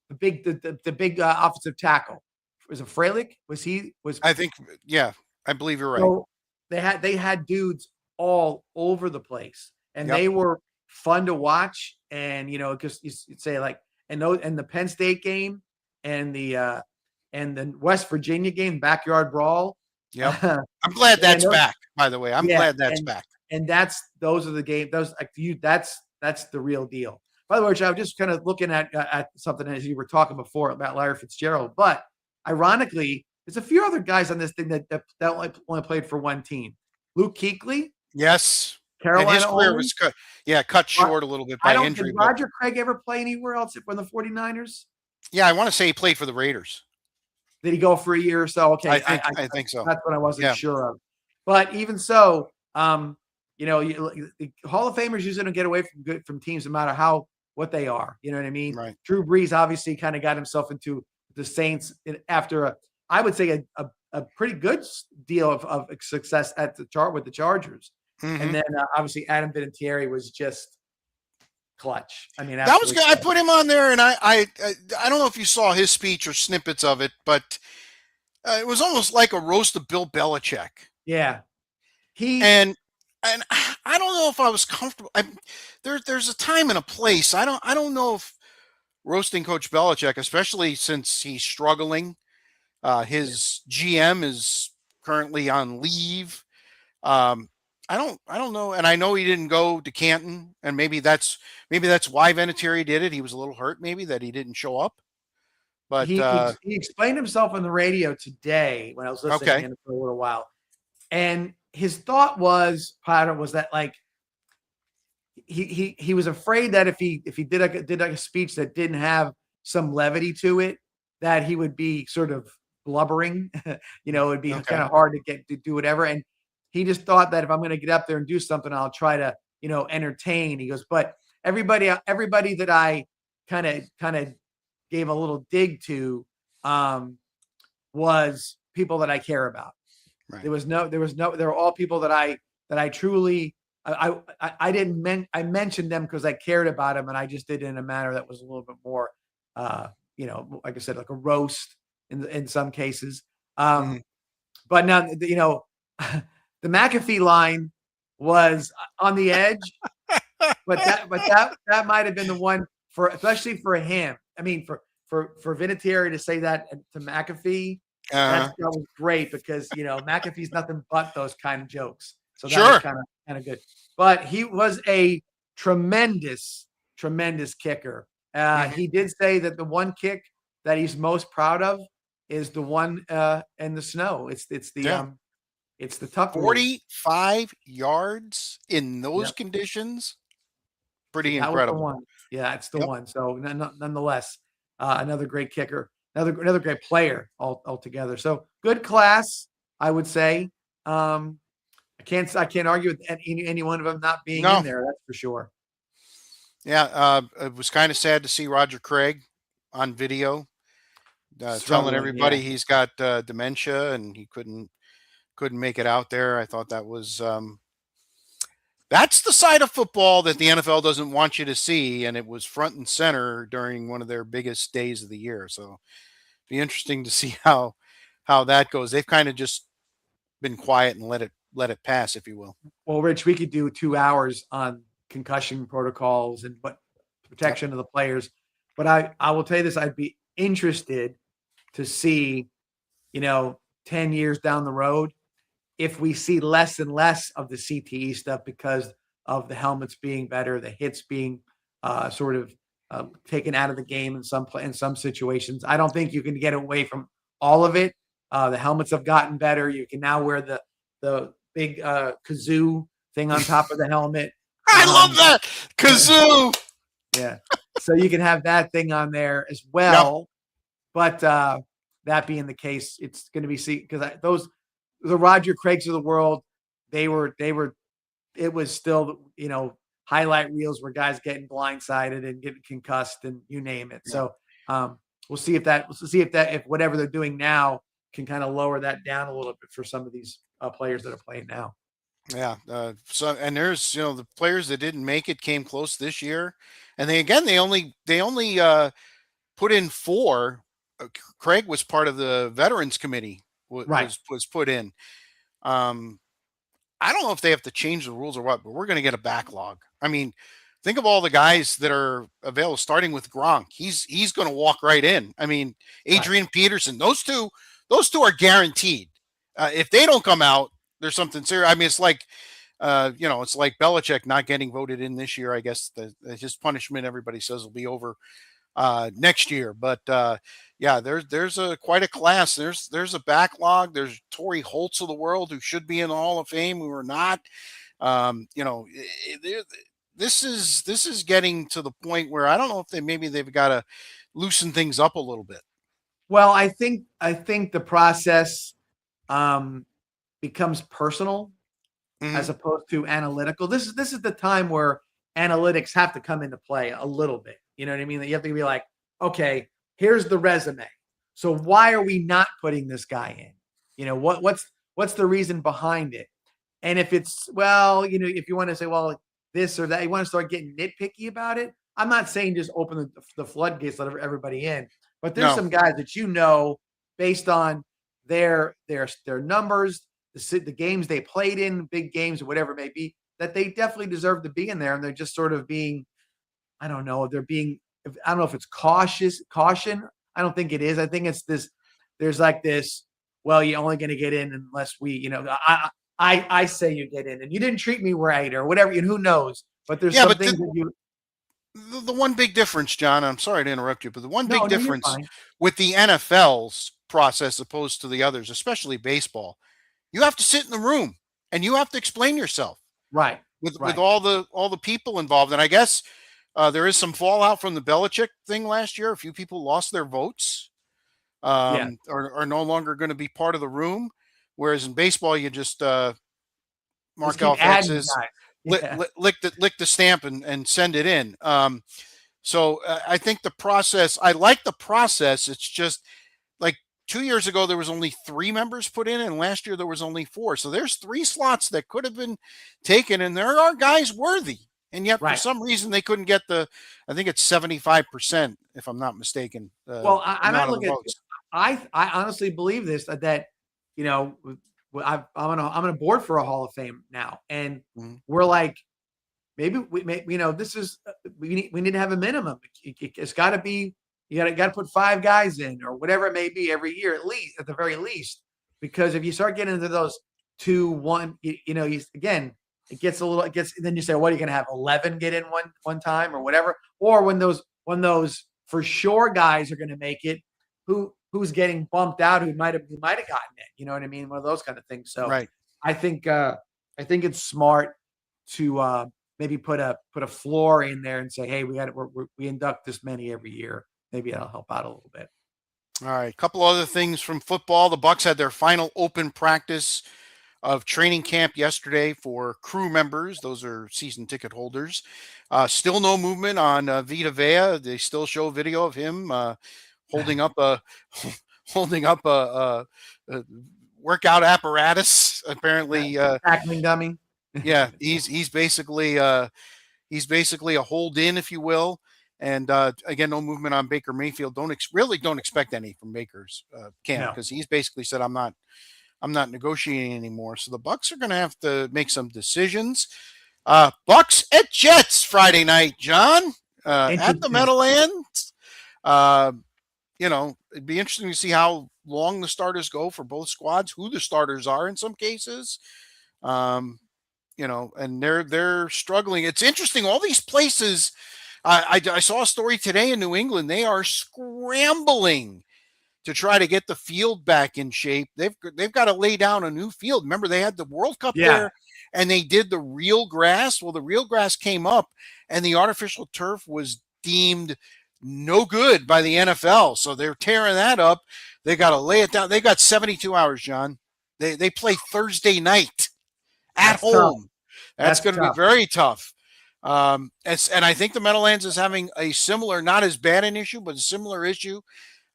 S2: The big offensive tackle, was it Freilich?
S1: I think, yeah, I believe you're right.
S2: So they had dudes all over the place, and they were fun to watch. And because you'd say, like, and the Penn State game and the West Virginia game, backyard brawl.
S1: Yeah, I'm glad that's back. By the way, I'm glad that's back.
S2: And those are the games. That's the real deal. By the way, Rich, I was just kind of looking at something as you were talking before about Larry Fitzgerald, but ironically, there's a few other guys on this thing that only played for one team. Luke Kuechly.
S1: Yes.
S2: Carolina.
S1: And his career was cut short a little bit by injury.
S2: Did Roger Craig ever play anywhere else for the 49ers?
S1: Yeah, I want to say he played for the Raiders.
S2: Did he go for a year or so? Okay.
S1: I think so.
S2: That's what I wasn't sure of. But even so, the Hall of Famers usually don't get away from teams no matter what they are. You know what I mean?
S1: Right.
S2: Drew Brees obviously kind of got himself into the Saints after I would say a pretty good deal of success with the Chargers. Mm-hmm. And then obviously Adam Vinatieri was just clutch. I mean,
S1: that was good. I put him on there, and I don't know if you saw his speech or snippets of it, but it was almost like a roast of Bill Belichick.
S2: Yeah,
S1: and I don't know if I was comfortable. There's a time and a place. I don't know if roasting Coach Belichick, especially since he's struggling. His GM is currently on leave. I don't know, and I know he didn't go to Canton, and maybe that's why Vinatieri did it. He was a little hurt, maybe, that he didn't show up. But
S2: he explained himself on the radio today when I was listening to him for a little while, and his thought was that, like, he was afraid that if he did a speech that didn't have some levity to it, that he would be sort of blubbering. It'd be kind of hard to do whatever. And he just thought that if I'm going to get up there and do something, I'll try to, entertain. He goes, but everybody that I kind of gave a little dig to was people that I care about. Right. They were all people that I truly, I mentioned them because I cared about them, and I just did it in a manner that was a little bit more, like I said, like a roast in some cases. But now, the McAfee line was on the edge, but that might have been the one especially for him. I mean, for Vinatieri to say that to McAfee, that was great, because McAfee's nothing but those kind of jokes. So that was kind of good. But he was a tremendous kicker. He did say that the one kick that he's most proud of is the one in the snow. It's the tough
S1: 45 yards in those conditions. Pretty incredible.
S2: One. Yeah, it's the one. So nonetheless, another great kicker, another great player altogether. So good class, I would say. I can't argue with any one of them not being in there. That's for sure.
S1: Yeah, it was kind of sad to see Roger Craig on video telling everybody he's got dementia and he couldn't make it out there. I thought that was that's the side of football that the NFL doesn't want you to see, and it was front and center during one of their biggest days of the year. So it'd be interesting to see how that goes. They've kind of just been quiet and let it pass, if you will.
S2: Well, Rich, we could do 2 hours on concussion protocols and what protection of the players. But I will tell you this, I'd be interested to see, 10 years down the road, if we see less and less of the CTE stuff because of the helmets being better, the hits being sort of taken out of the game in some situations. I don't think you can get away from all of it. The helmets have gotten better. You can now wear the big kazoo thing on top of the helmet.
S1: I love that kazoo.
S2: Yeah, so you can have that thing on there as well. Yep. But that being the case, it's going to be because the Roger Craigs of the world, it was still, highlight reels where guys getting blindsided and getting concussed and you name it. Yeah. So we'll see if whatever they're doing now can kind of lower that down a little bit for some of these players that are playing now.
S1: Yeah. And there's, the players that didn't make it came close this year. And they only put in 4. Craig was part of the veterans committee was put in. I don't know if they have to change the rules or what, but we're going to get a backlog. I mean, think of all the guys that are available, starting with Gronk. He's going to walk right in. I mean, Adrian Peterson, those two are guaranteed. If they don't come out, there's something serious. I mean, it's like, it's like Belichick not getting voted in this year. I guess his punishment, everybody says, will be over next year. But there's quite a class. There's a backlog. There's Torrey Holtz of the world who should be in the Hall of Fame who are not. This is getting to the point where I don't know if they've got to loosen things up a little bit.
S2: Well, I think the process becomes personal as opposed to analytical. This is the time where analytics have to come into play a little bit. You know what I mean? That you have to be like, okay, here's the resume. So why are we not putting this guy in? What's the reason behind it? And if it's, if you want to say, well, this or that, you want to start getting nitpicky about it. I'm not saying just open the floodgates, let everybody in, but there's some guys that, based on their numbers, the games they played in, big games or whatever it may be, that they definitely deserve to be in there. And they're just sort of being, I don't know if it's caution. I don't think it is. I think it's this, there's like this, well, you're only going to get in unless we, I say you get in and you didn't treat me right or whatever, and who knows, but there's something that you.
S1: The one big difference, John, I'm sorry to interrupt you, but the one big difference with the NFL's process opposed to the others, especially baseball, you have to sit in the room and you have to explain yourself.
S2: Right.
S1: With all the people involved. And I guess there is some fallout from the Belichick thing last year. A few people lost their votes, are no longer going to be part of the room. Whereas in baseball, you just mark off X's, lick the stamp and send it in. So I think the process, I like the process. It's just like 2 years ago, there was only 3 members put in, and last year there was only 4. So there's 3 slots that could have been taken, and there are guys worthy. And yet, for some reason, they couldn't get I think it's 75%, if I'm not mistaken.
S2: Well, I'm not looking at I honestly believe this, that, I'm on a board for a Hall of Fame now. And we're like, maybe this is, we need to have a minimum. It's got to be, you got to put 5 guys in or whatever it may be every year, at the very least, because if you start getting into those 2, 1, again, then you say, what are you going to have 11 get in one time or whatever? Or when those for sure guys are going to make it, who's getting bumped out, who might have gotten it, you know what I mean? One of those kind of things. So I think it's smart to maybe put a floor in there and say, hey, we induct this many every year. Maybe that'll help out a little bit.
S1: All right. A couple other things from football. The Bucs had their final open practice of training camp yesterday for crew members. Those are season ticket holders. Still no movement on Vita Vea. They still show video of him holding up a workout apparatus. Apparently,
S2: tackling dummy.
S1: Yeah, he's basically a hold in, if you will. And again, no movement on Baker Mayfield. Don't expect any from Baker's camp because he's basically said, I'm I'm not negotiating anymore. So the Bucks are going to have to make some decisions. Bucks at Jets Friday night, John, at the
S2: Interesting.
S1: Meadowlands. It'd be interesting to see how long the starters go for both squads, who the starters are in some cases. And they're struggling. It's interesting. All these places. I saw a story today in New England. They are scrambling to try to get the field back in shape. They've got to lay down a new field. Remember, they had the World Cup there, and they did the real grass. Well, the real grass came up, and the artificial turf was deemed no good by the NFL. So they're tearing that up. They got to lay it down. They got 72 hours, John. They play Thursday night at home.
S2: Tough.
S1: That's going to be very tough. And I think the Meadowlands is having a similar, not as bad an issue, but a similar issue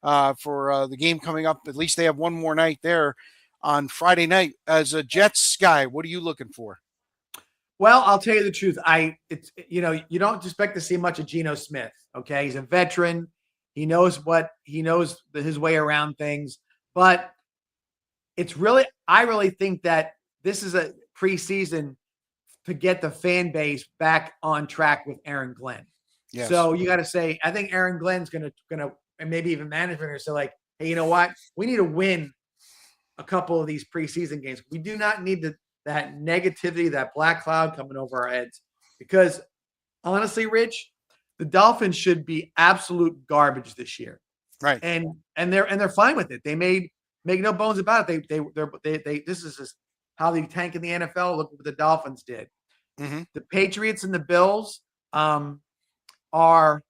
S1: for the game coming up. At least they have one more night there on Friday night. As a Jets guy, what are you looking for?
S2: Well, I'll tell you the truth. You don't expect to see much of Geno Smith. Okay, he's a veteran. He knows his way around things. But I really think that this is a preseason to get the fan base back on track with Aaron Glenn.
S1: Yes.
S2: So you got to say, I think Aaron Glenn's gonna, and maybe even management are say like, hey, you know what? We need to win a couple of these preseason games. We do not need that negativity, that black cloud coming over our heads. Because honestly, Rich, the Dolphins should be absolute garbage this year.
S1: Right.
S2: And they're fine with it. They make no bones about it. They this is just how they tank in the NFL. Look what the Dolphins did.
S1: Mm-hmm.
S2: The Patriots and the Bills are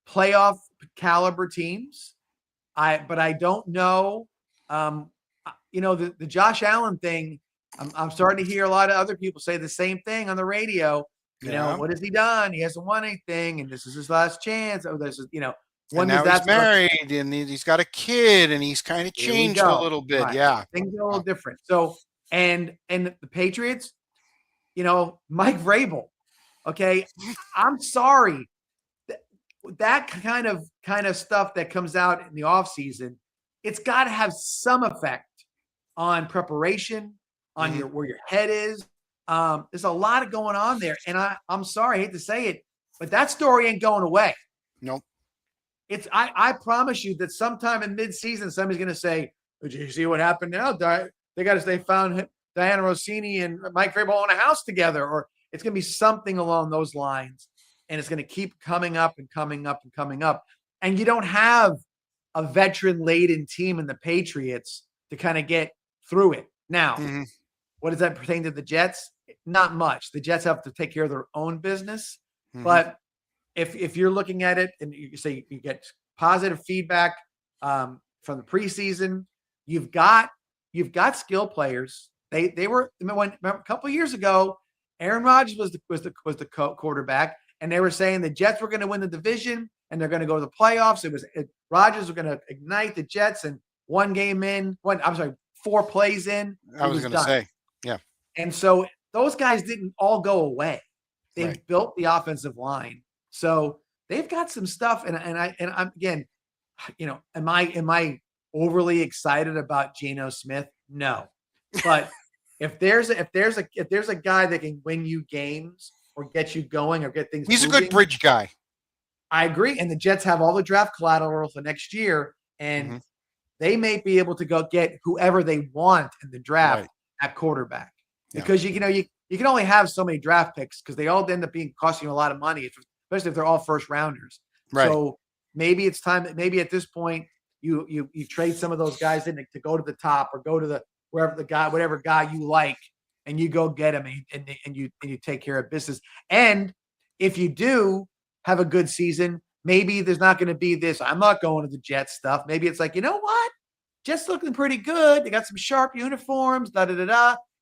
S2: playoff caliber teams. But I don't know. The Josh Allen thing. I'm starting to hear a lot of other people say the same thing on the radio. What has he done? He hasn't won anything, and this is his last chance. Oh, this is
S1: when now he's married and he's got a kid and he's kind of changed a little bit. Right. Yeah,
S2: things are a little different. So and the Patriots, Mike Vrabel. Okay, I'm sorry. That kind of stuff that comes out in the offseason, it's got to have some effect on preparation, on where your head is. There's a lot going on there. And I'm sorry, I hate to say it, but that story ain't going away.
S1: Nope.
S2: I promise you that sometime in mid-season, somebody's going to say, did you see what happened now? They found Diana Rossini and Mike Vrabel in a house together, or it's going to be something along those lines. And it's going to keep coming up and coming up and coming up. And you don't have a veteran-laden team in the Patriots to kind of get through it. Now, what does that pertain to the Jets? Not much. The Jets have to take care of their own business. But if you're looking at it and you say you get positive feedback from the preseason, you've got skill players. They were a couple of years ago. Aaron Rodgers was the quarterback, and they were saying the Jets were going to win the division and they're going to go to the playoffs. Rodgers was going to ignite the Jets, and 4 plays in.
S1: I was going to say, yeah.
S2: And so those guys didn't all go away. They built the offensive line, so they've got some stuff. And I'm again, am I overly excited about Geno Smith? No, but if there's a guy that can win you games or get you going or get things,
S1: he's moving, a good bridge guy.
S2: I agree. And the Jets have all the draft collateral for next year, and they may be able to go get whoever they want in the draft at quarterback, because you can only have so many draft picks because they all end up costing you a lot of money, especially if they're all first rounders. Right. So maybe it's time. Maybe at this point you trade some of those guys in to go to the top or go to whatever guy you like, and you go get him and you take care of business. And if you do have a good season, maybe there's not going to be this, I'm not going to the Jets stuff. Maybe it's like, you know what? Jets looking pretty good. They got some sharp uniforms,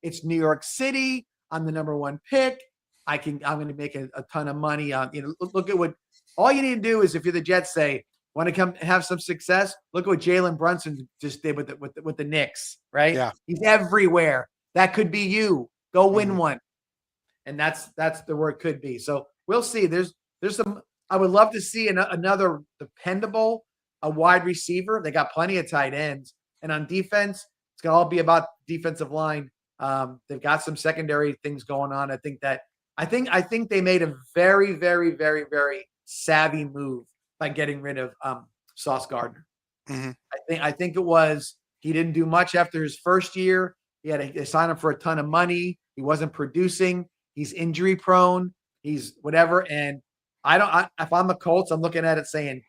S2: It's New York City. I'm the number 1 pick. I'm going to make a ton of money on, look at what all you need to do is, if you're the Jets, say, want to come have some success, look at what Jalen Brunson just did with the Knicks, right?
S1: Yeah.
S2: He's everywhere. That could be you. Go win one. And that's the word could be. So we'll see. There's some, I would love to see another dependable, a wide receiver. They got plenty of tight ends. And on defense, it's going to all be about defensive line. They've got some secondary things going on. I think they made a very, very, very, very savvy move by getting rid of Sauce Gardner.
S1: Mm-hmm.
S2: I think it was he didn't do much after his first year. He had to sign him for a ton of money. He wasn't producing. He's injury prone. He's whatever. And if I'm the Colts, I'm looking at it saying,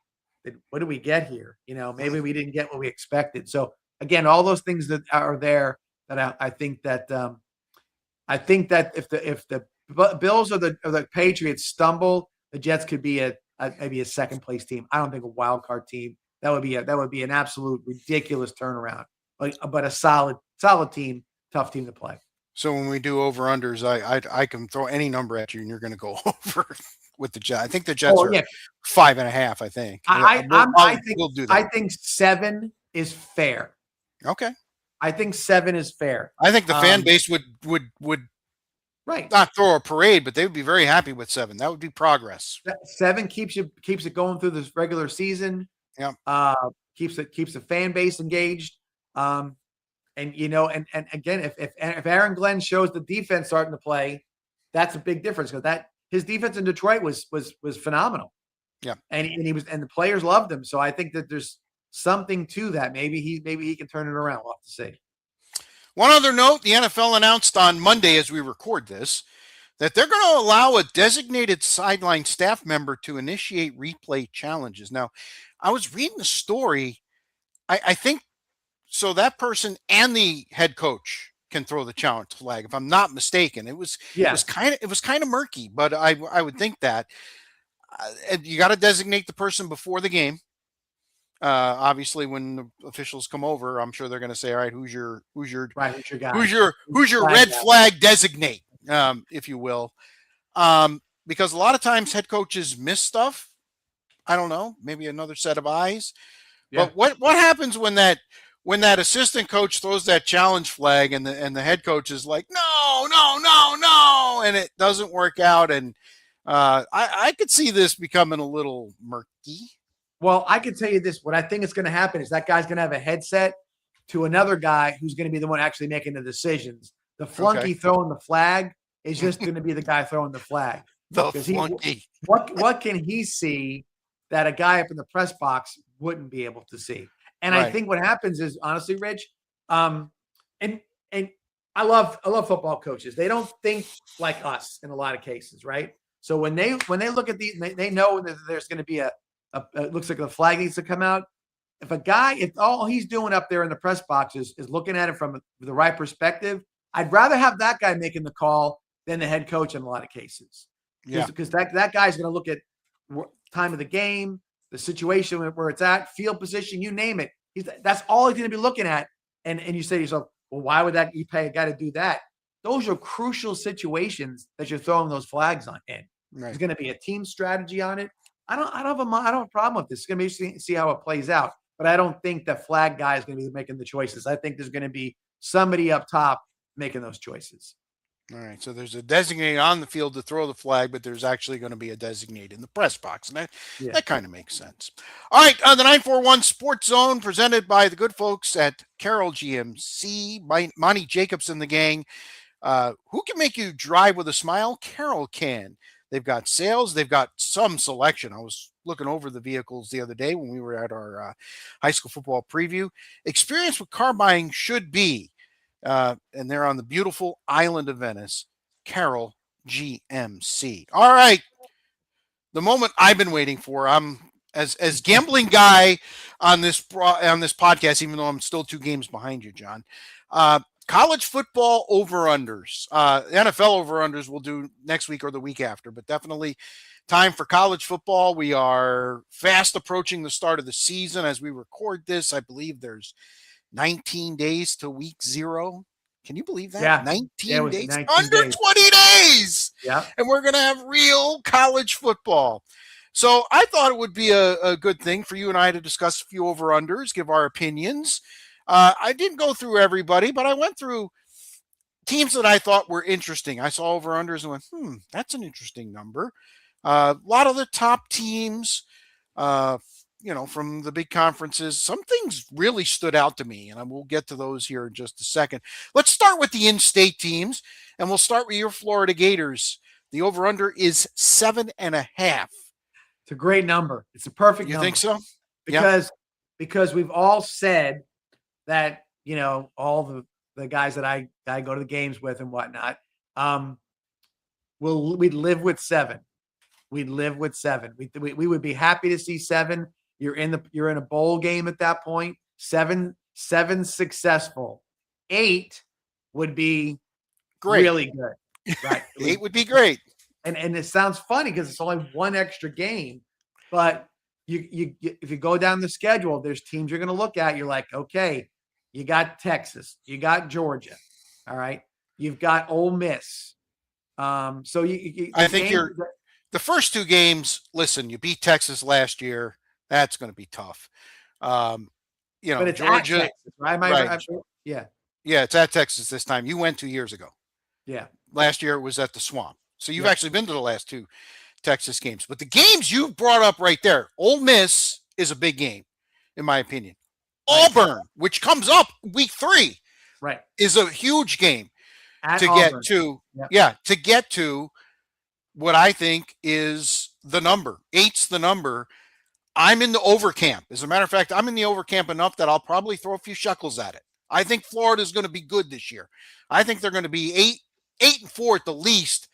S2: what did we get here? Maybe we didn't get what we expected. So again, all those things that are there that I think that if the Bills or the Patriots stumble, the Jets could be maybe a second place team. I don't think a wild card team. That would be an absolute ridiculous turnaround. But a solid team, tough team to play.
S1: So when we do over unders, I can throw any number at you, and you're going to go over with the Jets. I think the Jets are 5.5. I think.
S2: We'll do that. I think 7 is fair.
S1: Okay.
S2: I think 7 is fair.
S1: I think the fan base would
S2: right
S1: not throw a parade, but they would be very happy with 7. That would be progress.
S2: 7 keeps it going through this regular season.
S1: Yeah.
S2: Keeps the fan base engaged. And again, if Aaron Glenn shows the defense starting to play, that's a big difference because his defense in Detroit was phenomenal.
S1: Yeah.
S2: And the players loved him. So I think that there's something to that. Maybe he can turn it around. We'll have to see.
S1: One other note, the NFL announced on Monday as we record this that they're going to allow a designated sideline staff member to initiate replay challenges. Now, I was reading the story. I think so that person and the head coach can throw the challenge flag, if I'm not mistaken. It was kind of murky, but I would think that you got to designate the person before the game. Obviously, when the officials come over, I'm sure they're going to say, "All right, who's your
S2: guy?
S1: Who's your red flag designate, if you will?" Because a lot of times head coaches miss stuff. I don't know, maybe another set of eyes. Yeah. But what happens when that assistant coach throws that challenge flag and the head coach is like, no, and it doesn't work out, and I could see this becoming a little murky.
S2: Well, I can tell you this. What I think is going to happen is that guy's going to have a headset to another guy who's going to be the one actually making the decisions. The flunky throwing the flag is just going to be the guy throwing the flag.
S1: The flunky.
S2: What can he see that a guy up in the press box wouldn't be able to see? And I think what happens is, honestly, Rich, and I love football coaches. They don't think like us in a lot of cases, right? So when they look at these, they know that there's going to be it looks like the flag needs to come out. If all he's doing up there in the press box is looking at it from the right perspective, I'd rather have that guy making the call than the head coach in a lot of cases. Because that guy's going to look at time of the game, the situation where it's at, field position, you name it. That's all he's going to be looking at. And you say to yourself, well, why would you pay a guy to do that? Those are crucial situations that you're throwing those flags on in. Right. There's going to be a team strategy on it. I don't have a problem with this. It's going to be interesting to see how it plays out. But I don't think the flag guy is going to be making the choices. I think there's going to be somebody up top making those choices.
S1: All right. So there's a designated on the field to throw the flag, but there's actually going to be a designated in the press box. And that kind of makes sense. All right. The 941 Sports Zone presented by the good folks at Carroll GMC, by Monty Jacobs and the gang. Who can make you drive with a smile? Carroll can. They've got sales. They've got some selection. I was looking over the vehicles the other day when we were at our high school football preview. Experience with car buying should be, and they're on the beautiful island of Venice, Carroll GMC. All right. The moment I've been waiting for. I'm as gambling guy on this podcast, even though I'm still 2 games behind you, John. College football over-unders. NFL over-unders we'll do next week or the week after, but definitely time for college football. We are fast approaching the start of the season as we record this. I believe there's 19 days to week 0. Can you believe that?
S2: Yeah.
S1: 19 days. 19 Under days. 20 days.
S2: Yeah.
S1: And we're going to have real college football. So I thought it would be a good thing for you and I to discuss a few over-unders, give our opinions. I didn't go through everybody, but I went through teams that I thought were interesting. I saw over-unders and went, that's an interesting number. A lot of the top teams, from the big conferences, some things really stood out to me, and we'll get to those here in just a second. Let's start with the in-state teams, and we'll start with your Florida Gators. The over-under is 7.5.
S2: It's a great number. It's a perfect
S1: You
S2: number.
S1: think so?
S2: Because we've all said that, all the guys that I go to the games with and whatnot, we'd live with 7. We'd live with 7. We would be happy to see 7. You're in a bowl game at that point. 7 successful. 8 would be
S1: great.
S2: Really good. Right.
S1: 8 would be great.
S2: And it sounds funny because it's only one extra game, but you if you go down the schedule, there's teams you're going to look at. You're like, okay, you got Texas, you got Georgia, all right, you've got Ole Miss. So
S1: I think the first 2 games. Listen, you beat Texas last year. That's going to be tough. But
S2: it's
S1: Georgia,
S2: at Texas, right? Yeah,
S1: it's at Texas this time. You went 2 years ago.
S2: Yeah,
S1: last year it was at the Swamp. So you've actually been to the last 2 Texas games. But the games you brought up right there, Ole Miss is a big game, in my opinion. Right. Auburn, which comes up week 3,
S2: right,
S1: is a huge game
S2: at
S1: to
S2: Auburn.
S1: To get to what I think is the number. 8's the number. I'm in the over camp. As a matter of fact, I'm in the over camp enough that I'll probably throw a few shekels at it. I think Florida is going to be good this year. I think they're going to be 8-4 at the least.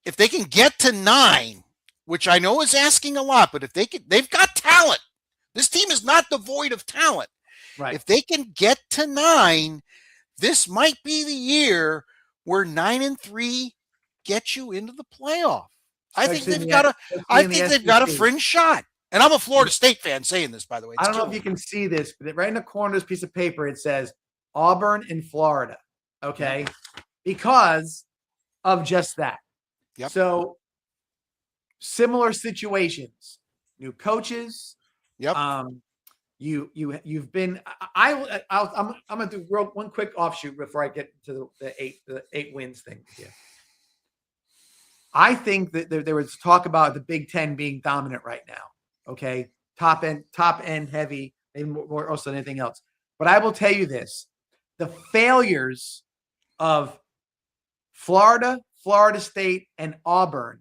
S1: If they can get to 9, which I know is asking a lot, but if they've got talent. This team is not devoid of talent.
S2: Right.
S1: If they can get to 9, this might be the year where 9-3 gets you into the playoff. I think they've got a fringe shot. And I'm a Florida State fan saying this, by the way.
S2: I don't know if you can see this, but right in the corner of this piece of paper, it says Auburn in Florida. Okay. Yep. Because of just that.
S1: Yep.
S2: So similar situations, new coaches.
S1: Yep.
S2: You've been. I'm gonna do one quick offshoot before I get to the 8 wins thing. Yeah. I think that there was talk about the Big Ten being dominant right now. Okay, top end heavy, maybe more also than anything else. But I will tell you this: the failures of Florida, Florida State, and Auburn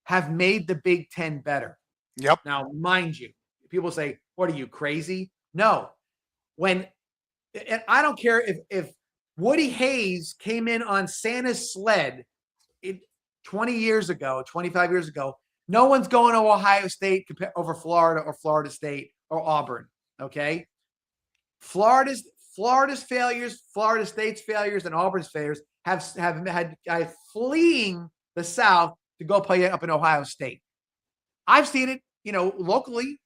S2: have made the Big Ten better.
S1: Yep.
S2: Now, mind you, people say, "What are you, crazy?" No. And I don't care if Woody Hayes came in on Santa's sled 20 years ago, 25 years ago, no one's going to Ohio State over Florida or Florida State or Auburn. Okay. Florida's failures, Florida State's failures, and Auburn's failures have had guys fleeing the South to go play up in Ohio State. I've seen it, locally.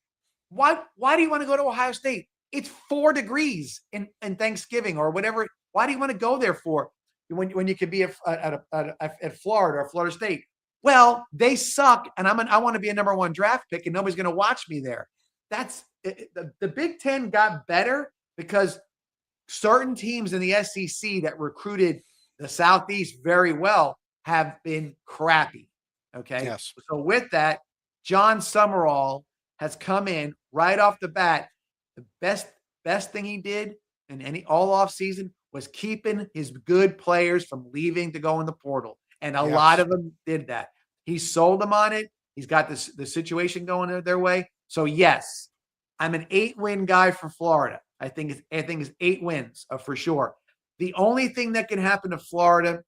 S2: Why do you want to go to Ohio State? It's 4 degrees in Thanksgiving or whatever. Why do you want to go there for when you could be at Florida or Florida State? Well, they suck, and I want to be a number 1 draft pick, and nobody's going to watch me there. That's the Big Ten got better because certain teams in the SEC that recruited the Southeast very well have been crappy. Okay.
S1: Yes.
S2: So with that, John Summerall has come in right off the bat. The best thing he did in all off season was keeping his good players from leaving to go in the portal. And a lot of them did that. He sold them on it. He's got the situation going their way. So yes, I'm an 8-win guy for Florida. I think it's 8 wins for sure. The only thing that can happen to Florida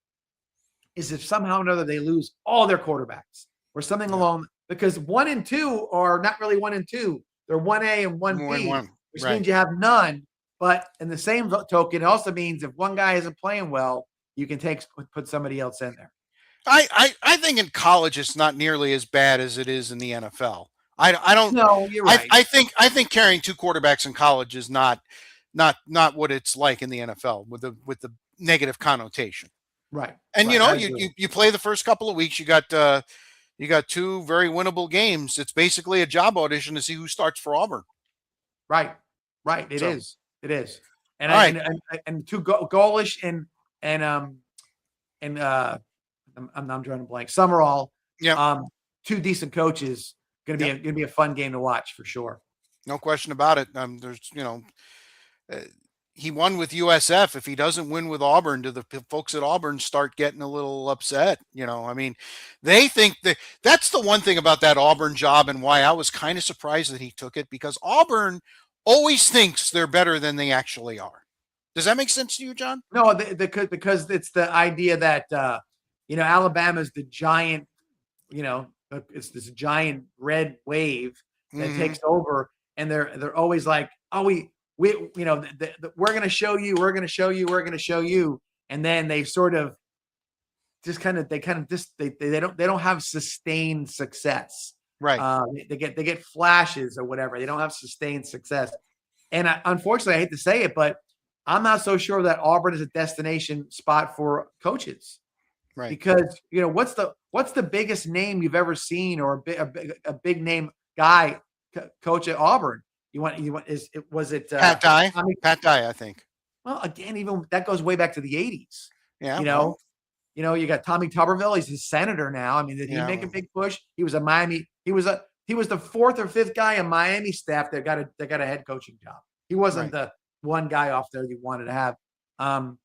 S2: is if somehow or another they lose all their quarterbacks or something along, because 1 and 2 are not really 1 and 2. They're 1A and 1B, which means you have none. But in the same token, it also means if one guy isn't playing well, you can put somebody else in there.
S1: I think in college it's not nearly as bad as it is in the NFL. I don't.
S2: No, you're right.
S1: I think carrying 2 quarterbacks in college is not what it's like in the NFL with the negative connotation.
S2: Right.
S1: And you play the first couple of weeks. You got 2 very winnable games. It's basically a job audition to see who starts for Auburn.
S2: Right. It is. And 2 goalish and I'm drawing a blank. Summerall.
S1: Yeah.
S2: 2 decent coaches. Gonna be a fun game to watch for sure.
S1: No question about it. There's, uh, he won with USF. If he doesn't win with Auburn, do the folks at Auburn start getting a little upset? I mean, they think that's the one thing about that Auburn job and why I was kind of surprised that he took it, because Auburn always thinks they're better than they actually are. Does that make sense to you, John?
S2: No, because it's the idea that Alabama's the giant, it's this giant red wave that takes over, and they're always like, oh, we're going to show you, we're going to show you, we're going to show you, and then they sort of they don't have sustained success.
S1: Right.
S2: They get flashes or whatever. They don't have sustained success, and unfortunately, I hate to say it, but I'm not so sure that Auburn is a destination spot for coaches.
S1: Right.
S2: Because what's the biggest name you've ever seen, or a big name guy coach at Auburn? Was it
S1: Pat Dye? Pat Dye, I think.
S2: Well, again, even that goes way back to the 80s.
S1: Yeah.
S2: You got Tommy Tuberville. He's a senator now. I mean, did he make a big push? He was a Miami. He was the fourth or fifth guy in Miami staff that got a head coaching job. He wasn't the one guy off there you wanted to have. A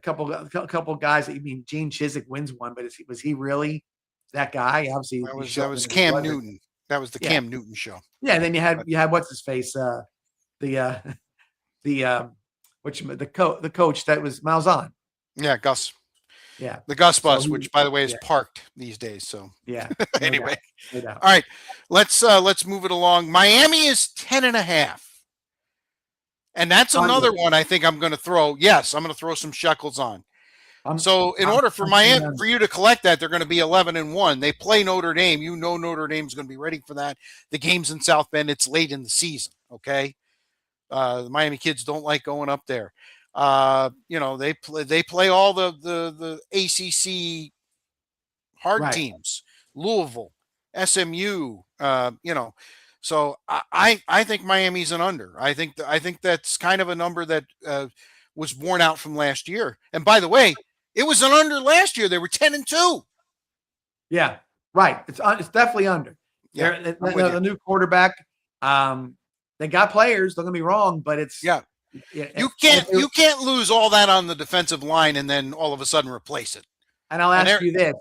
S2: couple guys. I mean, Gene Chizik wins one, but was he really that guy? Obviously,
S1: that was Cam Newton. That was the Cam Newton show.
S2: Yeah, and then you had what's his face, the coach that was Malzahn.
S1: Yeah, Gus.
S2: Yeah,
S1: the Gus bus, which by the way is parked these days. So
S2: yeah.
S1: Anyway,
S2: no doubt.
S1: All right, let's move it along. Miami is 10.5. And that's another one I think I'm going to throw. Yes, I'm going to throw some shekels on. So in order for Miami, for you to collect that, they're going to be 11-1. They play Notre Dame. Notre Dame's going to be ready for that. The game's in South Bend. It's late in the season. Okay. The Miami kids don't like going up there. They play all the ACC hard teams, Louisville, SMU, So I think Miami's an under. I think that's kind of a number that was borne out from last year. And by the way, it was an under last year. They were 10-2.
S2: Yeah, right. It's definitely under.
S1: Yeah,
S2: the new quarterback. They got players. Don't get me wrong, but it's
S1: you can't lose all that on the defensive line and then all of a sudden replace it.
S2: And I'll ask you this.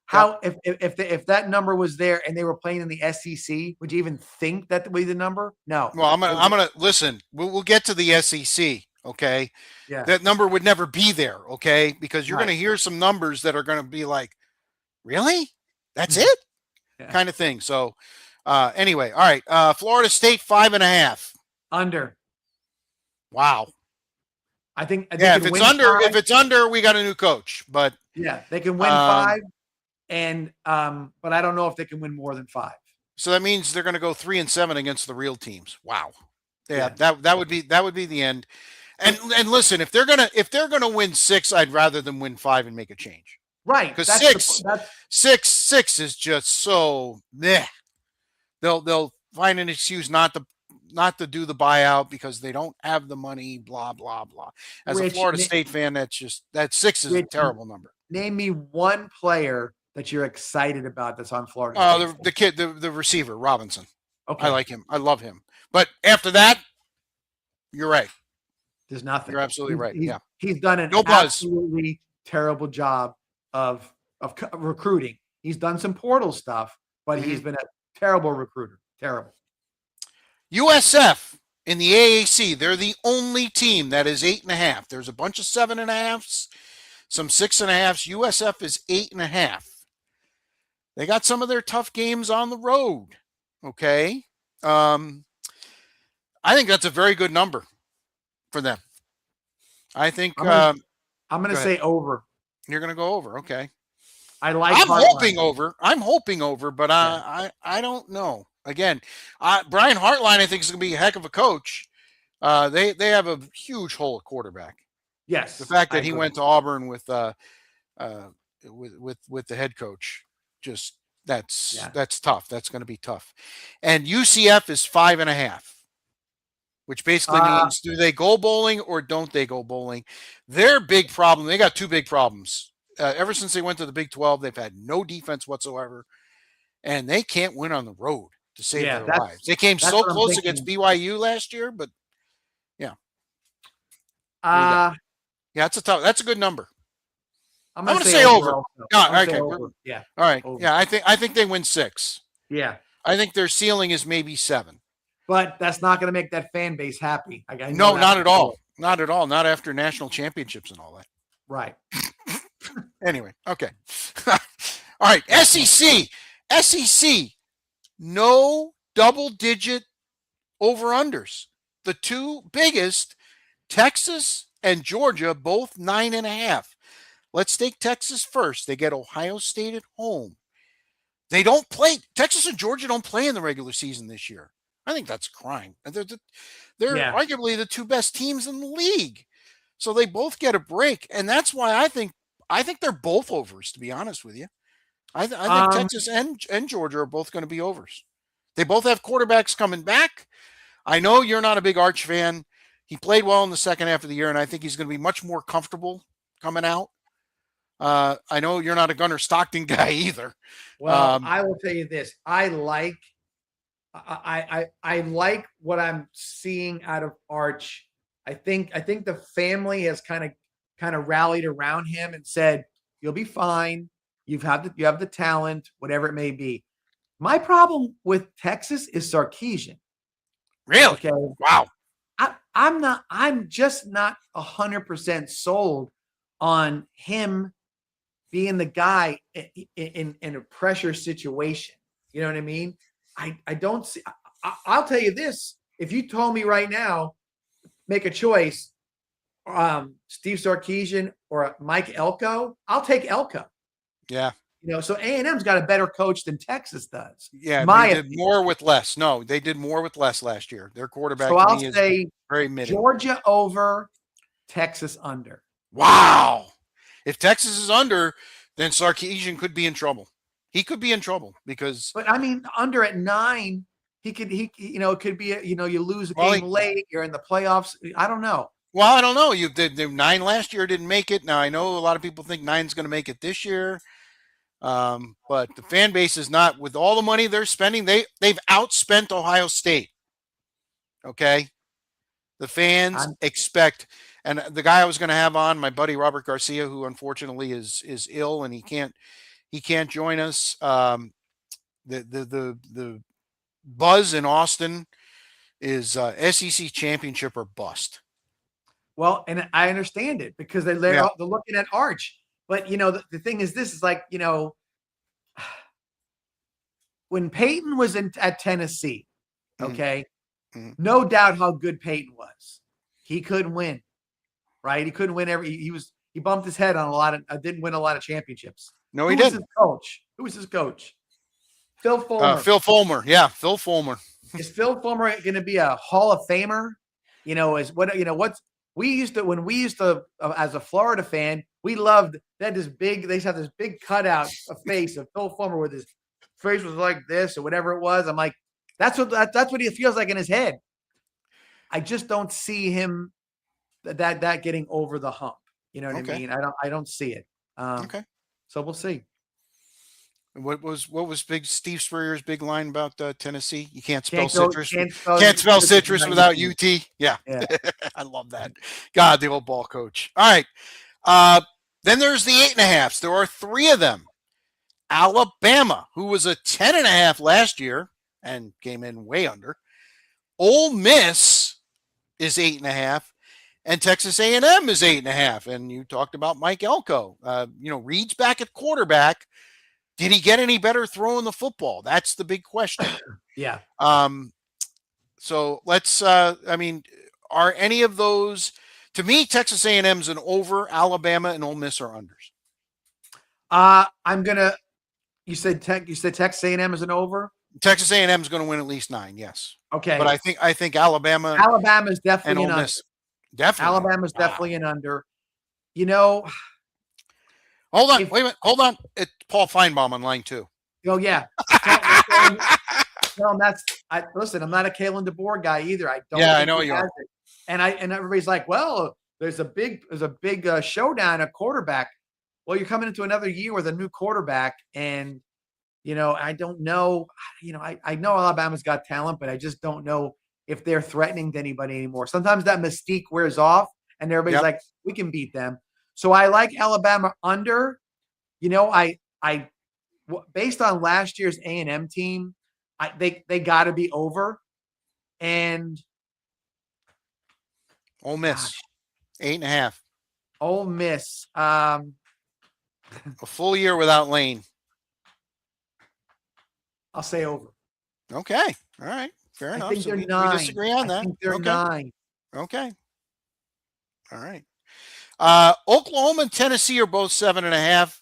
S2: How if that number was there and they were playing in the SEC, would you even think that would be the number? No.
S1: Well, I'm gonna listen. We'll get to the SEC. Okay.
S2: Yeah.
S1: That number would never be there. Okay, because you're gonna hear some numbers that are gonna be like, really? That's it? Kind of thing. So, anyway, all right. Florida State 5.5.
S2: Under.
S1: Wow.
S2: I think
S1: if it's under, we got a new coach. But
S2: they can win 5. And but I don't know if they can win more than 5.
S1: So that means they're going to go 3-7 against the real teams. Wow. Yeah. That would be the end. And listen, if they're gonna win 6, I'd rather them win 5 and make a change.
S2: Right.
S1: Because six is just so meh. They'll find an excuse not to do the buyout because they don't have the money. Blah blah blah. As a Florida State fan, that 6 is a terrible number.
S2: Name me one player that you're excited about that's on Florida.
S1: The kid, the receiver, Robinson.
S2: Okay.
S1: I like him. I love him. But after that, you're right.
S2: There's nothing.
S1: You're absolutely right.
S2: He's done an absolutely terrible job of recruiting. He's done some portal stuff, but he's been a terrible recruiter. Terrible.
S1: USF in the AAC, they're the only team that is 8.5. There's a bunch of 7.5s, some 6.5s. USF is 8.5. They got some of their tough games on the road. Okay. I think that's a very good number for them. I think
S2: I'm going to say over.
S1: You're going to go over. Okay.
S2: I'm
S1: hoping over, but I don't know. Again, Brian Hartline, I think, is going to be a heck of a coach. They have a huge hole at quarterback.
S2: Yes.
S1: The fact that he went to Auburn with the head coach, just that's tough. That's going to be tough. And UCF is 5.5. Which basically means, do they go bowling or don't they go bowling? Their big problem, they got 2 big problems. Ever since they went to the Big 12, they've had no defense whatsoever, and they can't win on the road. to save
S2: Yeah,
S1: their lives. They came
S2: that's
S1: so
S2: what I'm
S1: close against
S2: thinking.
S1: BYU last year, but yeah, what do you got?
S2: Uh,
S1: Yeah, that's a good number.
S2: I'm
S1: I'm
S2: gonna
S1: going to
S2: say
S1: say
S2: over
S1: over.
S2: also.
S1: No,
S2: I'm gonna say
S1: okay.
S2: over. Yeah,
S1: All right.
S2: over.
S1: Yeah, I think they win 6.
S2: Yeah,
S1: I think their ceiling is maybe 7.
S2: but that's not gonna make that fan base happy. I know
S1: No,
S2: that
S1: not
S2: for
S1: at all.
S2: sure.
S1: Not at all. Not after national championships and all that.
S2: Right.
S1: Anyway, okay. All right, SEC. SEC. No double-digit over-unders. The two biggest, Texas and Georgia, both 9.5. Let's take Texas first. They get Ohio State at home. They don't play. Texas and Georgia don't play in the regular season this year. I think that's a crime. They're
S2: Yeah.
S1: arguably the two best teams in the league. So they both get a break. And that's why I think they're both overs, to be honest with you. I think Texas and Georgia are both going to be overs. They both have quarterbacks coming back. I know you're not a big Arch fan. He played well in the second half of the year, and I think he's going to be much more comfortable coming out. I know you're not a Gunnar Stockton guy either.
S2: Well, I will tell you this. I like what I'm seeing out of Arch. I think the family has kind of rallied around him and said, "You'll be fine. You have the talent, whatever it may be." My problem with Texas is Sarkisian.
S1: Really?
S2: Okay.
S1: Wow.
S2: I'm just not 100% sold on him being the guy in a pressure situation. You know what I mean? I don't see. I'll tell you this: if you told me right now, make a choice, Steve Sarkisian or Mike Elko, I'll take Elko.
S1: Yeah.
S2: So A&M's got a better coach than Texas does.
S1: Yeah, they did more with less. No, they did more with less last year. Their quarterback
S2: So I'll
S1: is
S2: say
S1: very mid.
S2: Georgia over, Texas under.
S1: Wow. If Texas is under, then Sarkisian could be in trouble. He could be in trouble because.
S2: But I mean, under at 9, it could be, you lose a game late, you're in the playoffs. I don't know.
S1: Well, I don't know. You did 9 last year, didn't make it. Now I know a lot of people think 9's going to make it this year. But the fan base is not, with all the money they're spending. They've outspent Ohio State. Okay. The fans expect, and the guy I was going to have on, my buddy Robert Garcia, who unfortunately is ill and he can't join us. The buzz in Austin is SEC championship or bust.
S2: Well, and I understand it because they're looking at Arch. But, the thing is, this is like, when Peyton was at Tennessee, okay, no doubt how good Peyton was. He couldn't win, right? He couldn't win he bumped his head on didn't win a lot of championships.
S1: No, he didn't.
S2: Who was his coach? Phil Fulmer.
S1: Phil Fulmer. Yeah, Phil Fulmer.
S2: Is Phil Fulmer going to be a Hall of Famer? We used to, as a Florida fan, we loved that they used to have this big cutout of face of Phil Fulmer with his face was like this or whatever it was. I'm like, that's what he feels like in his head. I just don't see him that getting over the hump. You know what I mean? I don't see it.
S1: Okay.
S2: So we'll see.
S1: What was big Steve Spurrier's big line about Tennessee? You can't spell
S2: citrus.
S1: Can't spell citrus without UT. Yeah. I love that. God, the old ball coach. All right. Then there's the 8.5s. There are 3 of them. Alabama, who was a 10.5 last year and came in way under. Ole Miss is 8.5. And Texas A&M is 8.5. And you talked about Mike Elko. Reed's back at quarterback. Did he get any better throwing the football? That's the big question.
S2: Yeah.
S1: So let's. Are any of those? To me, Texas A&M's an over. Alabama and Ole Miss are unders.
S2: I'm gonna. You said Texas A&M is an over.
S1: Texas A&M is going to win at least 9. Yes.
S2: Okay.
S1: But I think Alabama.
S2: Alabama's definitely
S1: and Ole
S2: an
S1: Miss.
S2: under.
S1: Definitely.
S2: Alabama's definitely an under.
S1: Hold on. Wait a minute. Hold on. It's Paul Feinbaum on line 2.
S2: Oh yeah. No, listen, I'm not a Kalen DeBoer guy either. I don't.
S1: Yeah, I know you are.
S2: And everybody's like, well, there's a big showdown at quarterback. Well, you're coming into another year with a new quarterback, and I don't know. I know Alabama's got talent, but I just don't know if they're threatening to anybody anymore. Sometimes that mystique wears off and everybody's
S1: Yep.
S2: like, we can beat them. So I like Alabama under. Based on last year's A&M team, they got to be over. And
S1: Ole Miss, 8.5.
S2: Ole Miss,
S1: A full year without Lane.
S2: I'll say over.
S1: Okay. All right. Fair enough.
S2: I think
S1: So
S2: they're
S1: we
S2: 9.
S1: disagree on that.
S2: I think they're
S1: Okay.
S2: 9.
S1: Okay. All right. Oklahoma and Tennessee are both 7.5.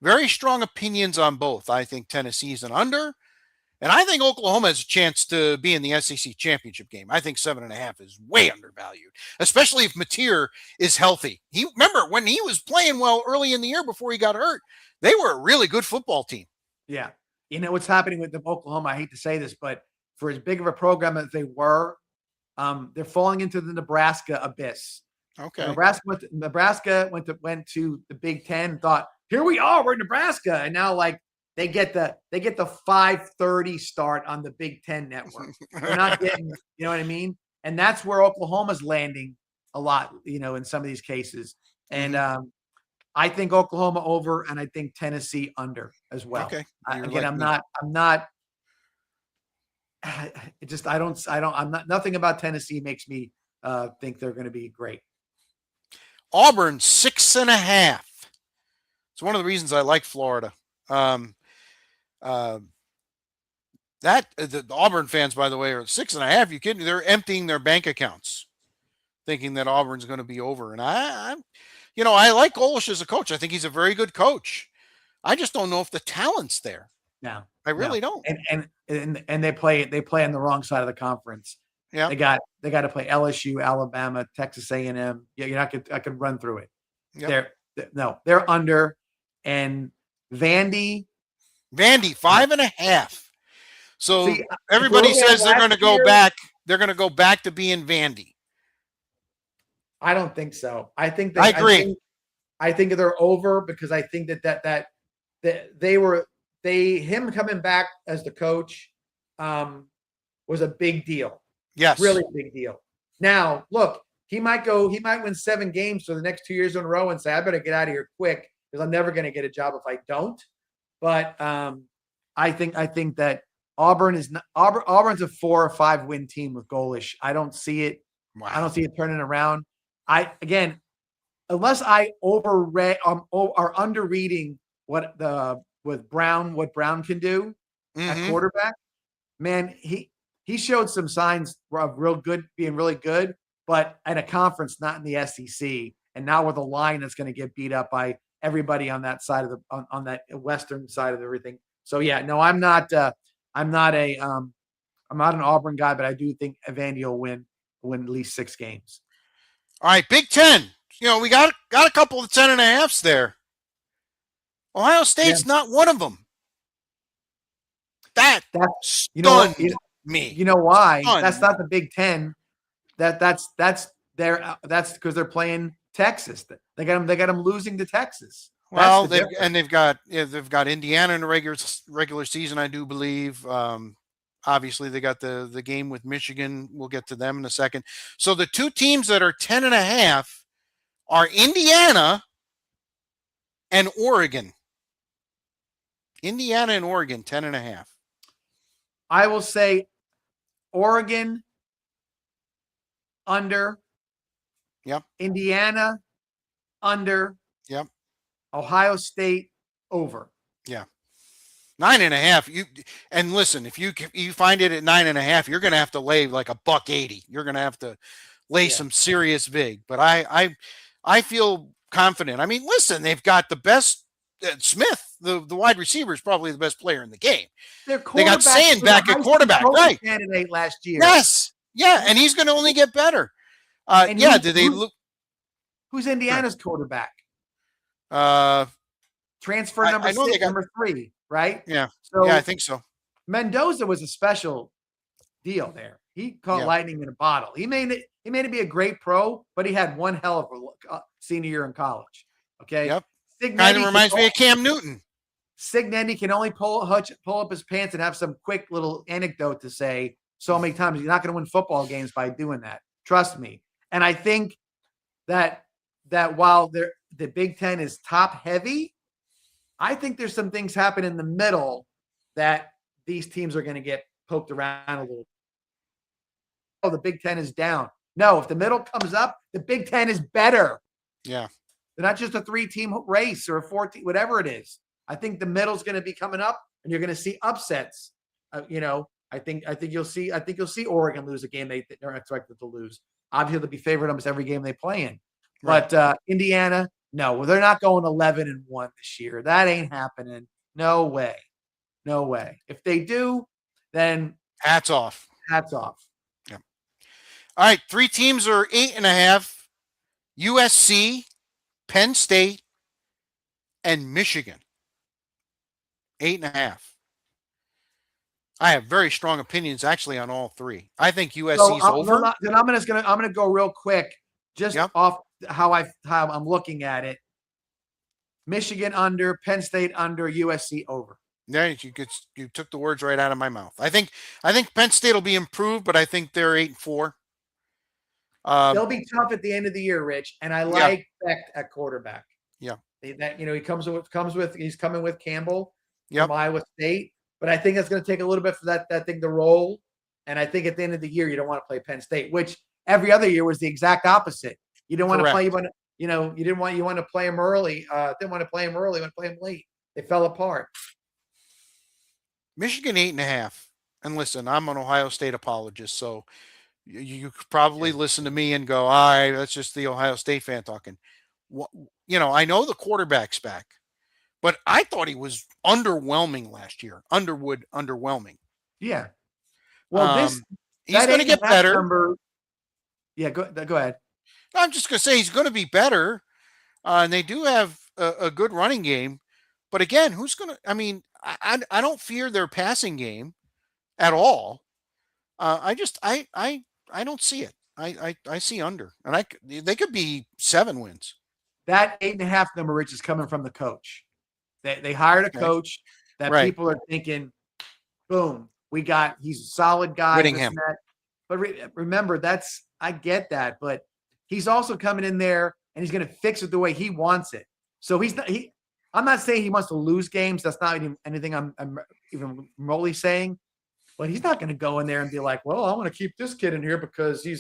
S1: Very strong opinions on both. I think Tennessee's an under, and I think Oklahoma has a chance to be in the SEC championship game. I think 7.5 is way undervalued, especially if Mateer is healthy. Remember when he was playing well early in the year before he got hurt, they were a really good football team.
S2: Yeah. You know what's happening with Oklahoma? I hate to say this, but for as big of a program as they were, they're falling into the Nebraska abyss.
S1: Okay.
S2: Nebraska went to the Big Ten and thought, here we are, we're in Nebraska. And now like they get the 5:30 start on the Big Ten network. They're not getting, you know what I mean? And that's where Oklahoma's landing a lot, in some of these cases. And I think Oklahoma over, and I think Tennessee under as well.
S1: Okay.
S2: I'm not. Nothing about Tennessee makes me think they're going to be great.
S1: Auburn 6.5. It's one of the reasons I like Florida. The Auburn fans, by the way, are 6.5. You kidding? They're emptying their bank accounts, thinking that Auburn's going to be over. And I like Golesh as a coach. I think he's a very good coach. I just don't know if the talent's there.
S2: No,
S1: I really don't.
S2: And they play on the wrong side of the conference.
S1: Yeah,
S2: they got to play LSU, Alabama, Texas A&M. Yeah, I could run through it. Yep. They're under. And Vandy
S1: 5.5. So everybody says they're going to go back. They're going to go back to being Vandy.
S2: I don't think so. I think
S1: I agree.
S2: I think they're over because I think that him coming back as the coach was a big deal.
S1: Yes,
S2: really big deal. Now look, he might win 7 games for the next 2 years in a row and say, I better get out of here quick, because I'm never going to get a job if I don't. But I think that Auburn's a 4 or 5 win team with Golesh. I don't see it. Wow. I don't see it turning around. Unless I overread or underreading what Brown can do at quarterback. Man, he showed some signs of being really good, but at a conference, not in the SEC. And now with a line that's going to get beat up by everybody on that side of on that western side of everything. So yeah, no, I'm not an Auburn guy, but I do think Vandy will win at least 6 games.
S1: All right, Big Ten. We got a couple of 10.5s there. Ohio State's not one of them. That's stunned me.
S2: You know why?
S1: Stunned.
S2: That's not the Big Ten. That's because they're playing Texas. They got them losing to Texas.
S1: Well, they've got Indiana in the regular season, I do believe. Obviously, they got the game with Michigan. We'll get to them in a second. So the 2 teams that are 10.5 are Indiana and Oregon. Indiana and Oregon, 10.5.
S2: I will say Oregon under.
S1: Yep.
S2: Indiana under.
S1: Yep.
S2: Ohio State over.
S1: Yeah. 9.5. And listen, if you find it at 9.5, you're going to have to lay like $1.80. You're going to have to lay some serious vig. But I feel confident. I mean, listen, they've got the best. Smith, the wide receiver, is probably the best player in the game. They got Sand back at quarterback, right?
S2: Candidate last year.
S1: Yes. Yeah, and he's going to only get better. Did they look?
S2: Who's Indiana's quarterback?
S1: Transfer
S2: number 6, number 3, right?
S1: Yeah.
S2: So
S1: yeah, I think so.
S2: Mendoza was a special deal there. He caught lightning in a bottle. He made it be a great pro, but he had one hell of a senior year in college. Okay.
S1: Yep. Kind of reminds me of Cam Newton.
S2: Signetti can only pull up his pants and have some quick little anecdote to say so many times. You're not going to win football games by doing that. Trust me. And I think that while the Big Ten is top heavy, I think there's some things happen in the middle that these teams are going to get poked around a little. Oh, the Big Ten is down. No, if the middle comes up, the Big Ten is better.
S1: Yeah.
S2: They're not just a 3-team race or a 4-team, whatever it is. I think the middle's going to be coming up, and you're going to see upsets. I think you'll see Oregon lose a game they're expected to lose. Obviously, they'll be favored almost every game they play in.
S1: Right.
S2: But Indiana, no, they're not going 11-1 this year. That ain't happening. No way. No way. If they do, then
S1: hats off.
S2: Hats off.
S1: Yeah. All right. 3 teams are 8.5. USC, Penn State, and Michigan. 8.5. I have very strong opinions actually on all 3. I think USC's over.
S2: Then I'm gonna go real quick, just off how I'm looking at it. Michigan under, Penn State under, USC over.
S1: Yeah, you took the words right out of my mouth. I think Penn State will be improved, but I think they're 8-4.
S2: They'll be tough at the end of the year, Rich, and I like Beck at quarterback.
S1: Yeah,
S2: he's coming with Campbell
S1: from
S2: Iowa State, but I think it's going to take a little bit for that thing to roll. And I think at the end of the year, you don't want to play Penn State, which every other year was the exact opposite. You don't want to play. You want to play them early. Didn't want to play them early. You want to play them late. They fell apart.
S1: Michigan 8.5. And listen, I'm an Ohio State apologist, so you could probably listen to me and go, all right, that's just the Ohio State fan talking. I know the quarterback's back, but I thought he was underwhelming last year. Underwood, underwhelming.
S2: Yeah. Well,
S1: he's going to get better.
S2: Go ahead.
S1: I'm just going to say he's going to be better. And they do have a good running game. But again, who's going to – I mean, I don't fear their passing game at all. I don't see it. I see under. And they could be 7 wins.
S2: That 8.5 number, Rich, is coming from the coach. They hired a coach that people are thinking, boom, he's a solid guy.
S1: Whittingham.
S2: But remember, I get that, but he's also coming in there and he's going to fix it the way he wants it. So I'm not saying he wants to lose games. That's not even anything I'm even remotely saying. But he's not going to go in there and be like, well, I want to keep this kid in here because we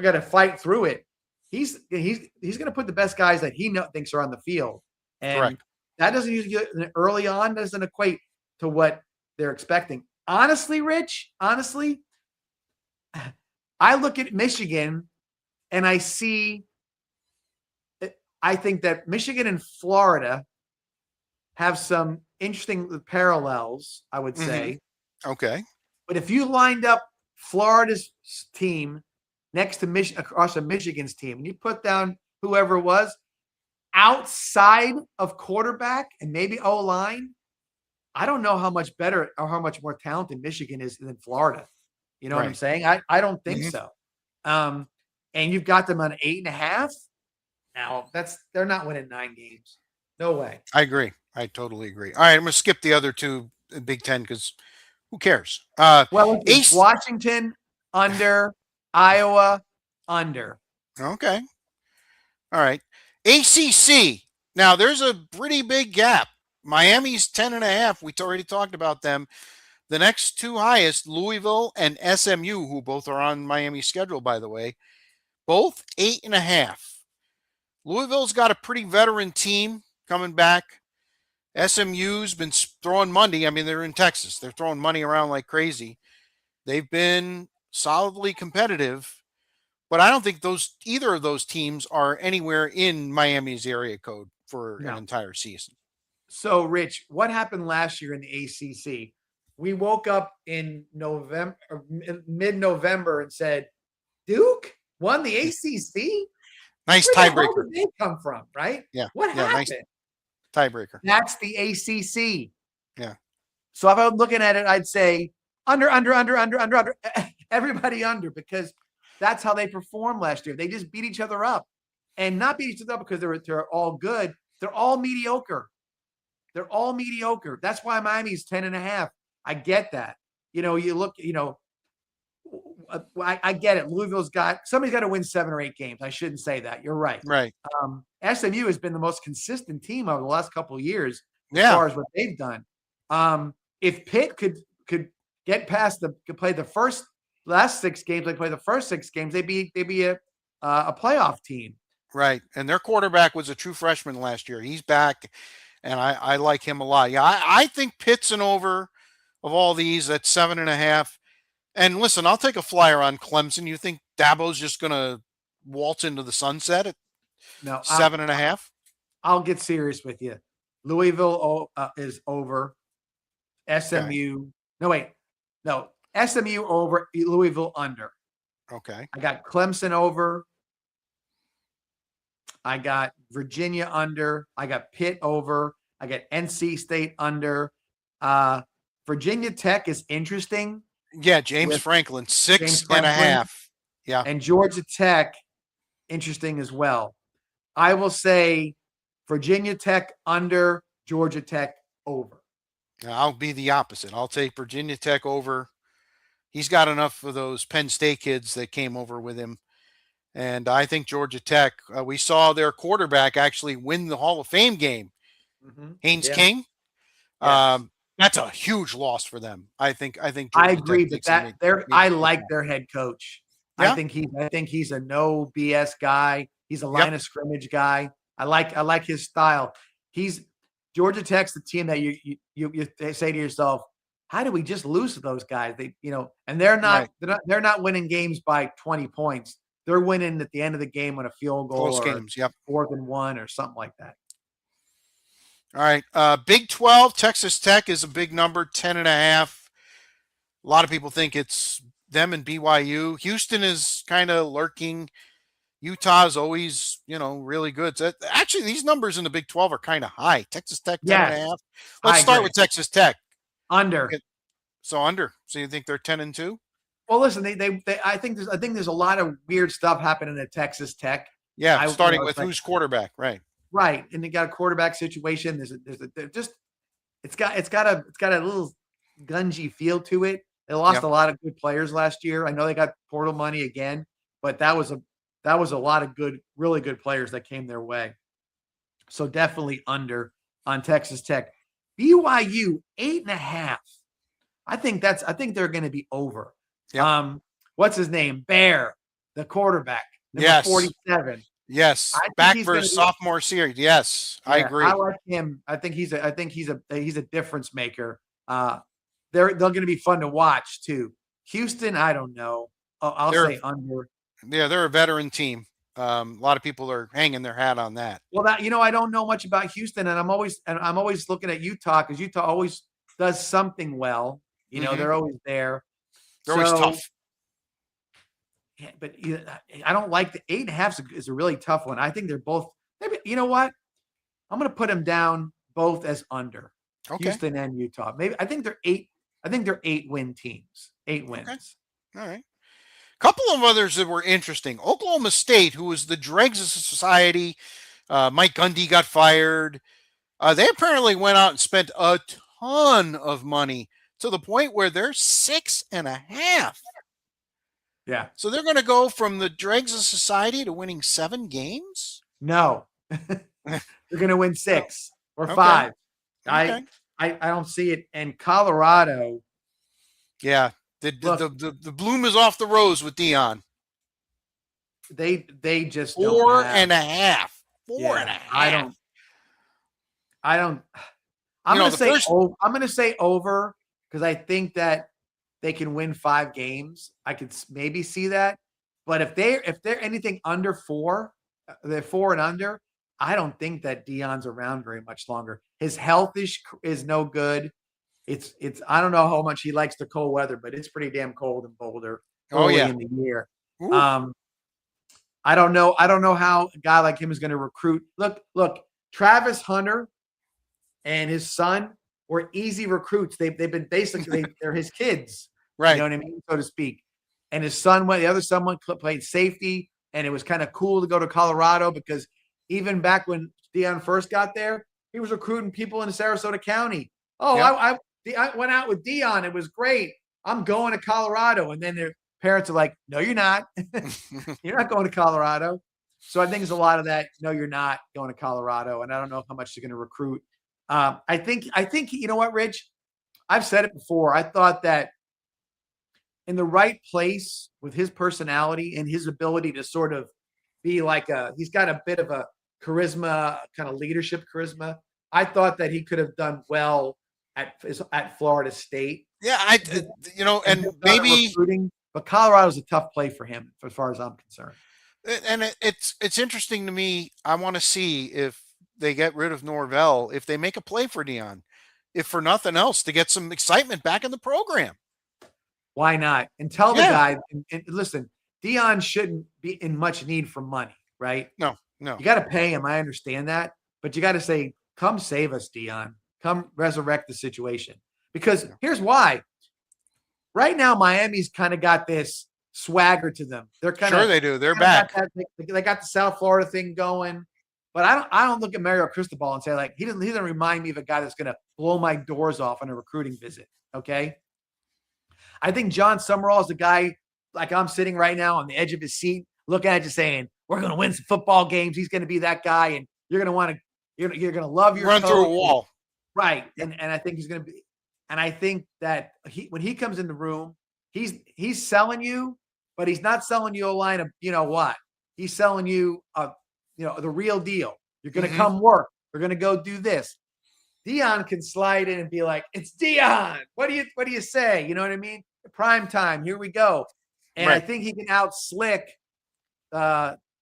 S2: got to fight through it. He's going to put the best guys that he thinks are on the field. And that doesn't usually early on doesn't equate to what they're expecting. Honestly, Rich, I look at Michigan and I think that Michigan and Florida have some interesting parallels, I would say.
S1: Okay.
S2: But if you lined up Florida's team next to across a Michigan's team, and you put down whoever it was outside of quarterback and maybe O-line, I don't know how much better or how much more talented Michigan is than Florida. You know what I'm saying? I don't think so. And you've got them on 8.5. Now they're not winning 9 games. No way.
S1: I agree. I totally agree. All right, I'm going to skip the other 2 Big Ten because who cares?
S2: It's Washington under, Iowa under.
S1: Okay. All right. ACC. Now there's a pretty big gap. Miami's 10.5. We already talked about them. The next 2 highest, Louisville and SMU, who both are on Miami's schedule, by the way, both 8.5. Louisville's got a pretty veteran team coming back. SMU's been throwing money. I mean, they're in Texas. They're throwing money around like crazy. They've been solidly competitive, but I don't think either of those teams are anywhere in Miami's area code for an entire season.
S2: So, Rich, what happened last year in the ACC? We woke up in mid-November and said, Duke won the ACC?
S1: Nice
S2: tiebreaker. Where
S1: tiebreaker.
S2: did they come from, right?
S1: Yeah.
S2: What happened?
S1: Nice tiebreaker.
S2: That's the ACC.
S1: Yeah.
S2: So if I was looking at it, I'd say under. Everybody under, because that's how they performed last year. They just beat each other up, and not beat each other up because they're all good. They're all mediocre. They're all mediocre. That's why Miami's 10.5. I get that. You look, I get it. Somebody's got to win 7 or 8 games. I shouldn't say that. You're right.
S1: Right.
S2: SMU has been the most consistent team over the last couple of years as
S1: Yeah.
S2: far as what they've done. If Pitt could get past could play the last 6 games, they play the first 6 games, they'd be a playoff team.
S1: Right. And their quarterback was a true freshman last year. He's back, and I like him a lot. Yeah, I think Pitt's an over of all these at 7.5. And listen, I'll take a flyer on Clemson. You think Dabo's just going to waltz into the sunset at 7.5?
S2: I'll get serious with you. Louisville is over. SMU.
S1: Okay.
S2: No. SMU over. Louisville under.
S1: Okay.
S2: I got Clemson over. I got Virginia under. I got Pitt over. I got NC State under. Virginia Tech is interesting.
S1: Yeah, James Franklin, 6.5. Yeah.
S2: And Georgia Tech, interesting as well. I will say Virginia Tech under, Georgia Tech over.
S1: I'll be the opposite. I'll take Virginia Tech over. He's got enough of those Penn State kids that came over with him. And I think Georgia Tech, we saw their quarterback actually win the Hall of Fame game. Haynes King.
S2: Yes.
S1: That's a huge loss for them. I think Georgia
S2: I agree
S1: Tech
S2: with that. I like their head coach.
S1: Yeah?
S2: I think he's a no BS guy. He's a line of scrimmage guy. I like his style. Georgia Tech's the team that you say to yourself, how do we just lose to those guys? And they're not winning games by 20 points. They're winning at the end of the game on a field goal.
S1: Close games,
S2: 4th and 1 or something like that.
S1: All right. Big 12, Texas Tech is a big number, 10.5. A lot of people think it's them and BYU. Houston is kind of lurking. Utah is always, really good. So actually, these numbers in the Big 12 are kind of high. Texas Tech, 10.5. Let's start with Texas Tech.
S2: Under.
S1: So under. So you think they're 10-2?
S2: Well, listen, I think there's a lot of weird stuff happening at Texas Tech.
S1: Yeah, starting with who's quarterback, right?
S2: Right, and they got a quarterback situation. It's got a little gungy feel to it. They lost a lot of good players last year. I know they got portal money again, but that was a lot of really good players that came their way. So definitely under on Texas Tech. BYU 8.5. I think they're going to be over. Yep. What's his name? Bear, the quarterback, number 47.
S1: Yes, back for sophomore series. Yes, I agree.
S2: I like him. I think he's a difference maker. They're going to be fun to watch too. Houston, I don't know. I'll say under.
S1: Yeah, they're a veteran team. A lot of people are hanging their hat on that.
S2: Well, I don't know much about Houston, and I'm always looking at Utah because Utah always does something well. They're always there.
S1: They're always tough.
S2: Yeah, but I don't like the 8.5 is a really tough one. I think they're both. Maybe you know what? I'm going to put them down both as under. Okay. Houston and Utah. Maybe I think they're 8. I think they're 8-win teams. 8 wins.
S1: Okay. All right. Couple of others that were interesting. Oklahoma State, who was the dregs of society. Mike Gundy got fired. They apparently went out and spent a ton of money to the point where they're 6.5.
S2: Yeah.
S1: So they're going to go from the dregs of society to winning 7 games?
S2: No. They're going to win 6 or 5. Okay. I don't see it. And Colorado.
S1: Yeah. The bloom is off the rose with Dion.
S2: They just
S1: 4.5.
S2: 4.5. I don't. I'm going to say over because I think that they can win 5 games. I could maybe see that. But if they're anything under 4, they're 4 and under. I don't think that Dion's around very much longer. His health is no good. It's I don't know how much he likes the cold weather, but it's pretty damn cold in Boulder early in the year. I don't know how a guy like him is going to recruit. Look, Travis Hunter and his son were easy recruits. They've been basically they're his kids,
S1: right?
S2: You know what I mean, so to speak. And his son the other son played safety, and it was kind of cool to go to Colorado because even back when Dion first got there, He was recruiting people in Sarasota County. Oh,
S1: Yep.
S2: I went out with Dion. It was great. I'm going to Colorado. And then their parents are like, no, you're not. You're not going to Colorado. So I think there's a lot of that. No, you're not going to Colorado. And I don't know how much they're going to recruit. I think, you know what, Rich? I've said it before. I thought that in the right place with his personality and his ability to sort of be like he's got a bit of a charisma, kind of leadership charisma. I thought that he could have done well at Florida State.
S1: Yeah, and maybe
S2: recruiting, but Colorado's a tough play for him as far as I'm concerned.
S1: and it's interesting to me. I want to see if they get rid of Norvell, if they make a play for Dion, if for nothing else, to get some excitement back in the program.
S2: Why not? And tell the guy, and listen, Dion shouldn't be in much need for money, right?
S1: No.
S2: You got to pay him. I understand that, but you got to say, come save us, Dion. Come resurrect the situation. Because here's why. Right now, Miami's kind of got this swagger to them. They're kind of
S1: they do. They're back.
S2: They got the South Florida thing going. But I don't look at Mario Cristobal and say, like, he doesn't remind me of a guy that's going to blow my doors off on a recruiting visit. Okay. I think John Summerall is the guy, like I'm sitting right now on the edge of his seat, looking at you saying, we're going to win some football games. He's going to be that guy. And you're going to want to, you're going to love your
S1: run
S2: coach.
S1: Through a wall.
S2: Right. And I think he's going to be, and I think that when he comes in the room, he's selling you, but he's not selling you a line of, you know what, he's selling you the real deal. You're going to come work. We're going to go do this. Dion can slide in and be like, it's Dion. What do you say? You know what I mean? Prime time. Here we go. And I think he can out slick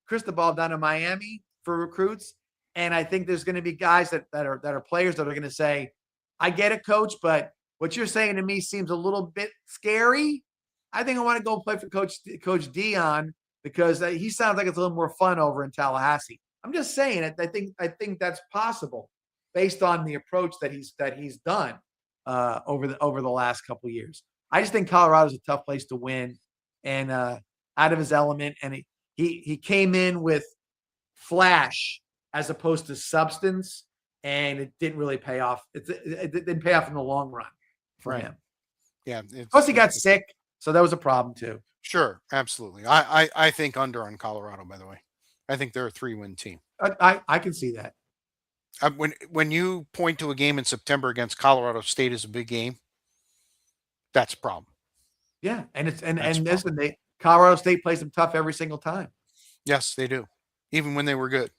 S2: Cristobal down in Miami for recruits. And I think there's going to be guys that are players that are going to say, I get it, coach, but what you're saying to me seems a little bit scary. I think I want to go play for Coach Dion because he sounds like it's a little more fun over in Tallahassee. I'm just saying it. I think that's possible based on the approach that he's done over the last couple of years. I just think Colorado's a tough place to win and out of his element. And he came in with flash as opposed to substance, and it didn't really pay off. It didn't pay off in the long run for him.
S1: Yeah.
S2: Plus, he got sick, so that was a problem too.
S1: Sure, absolutely. I think under on Colorado. By the way, I think they're a 3-win team.
S2: I can see that.
S1: When you point to a game in September against Colorado State as a big game, that's a problem.
S2: Yeah, and Colorado State plays them tough every single time.
S1: Yes, they do, even when they were good.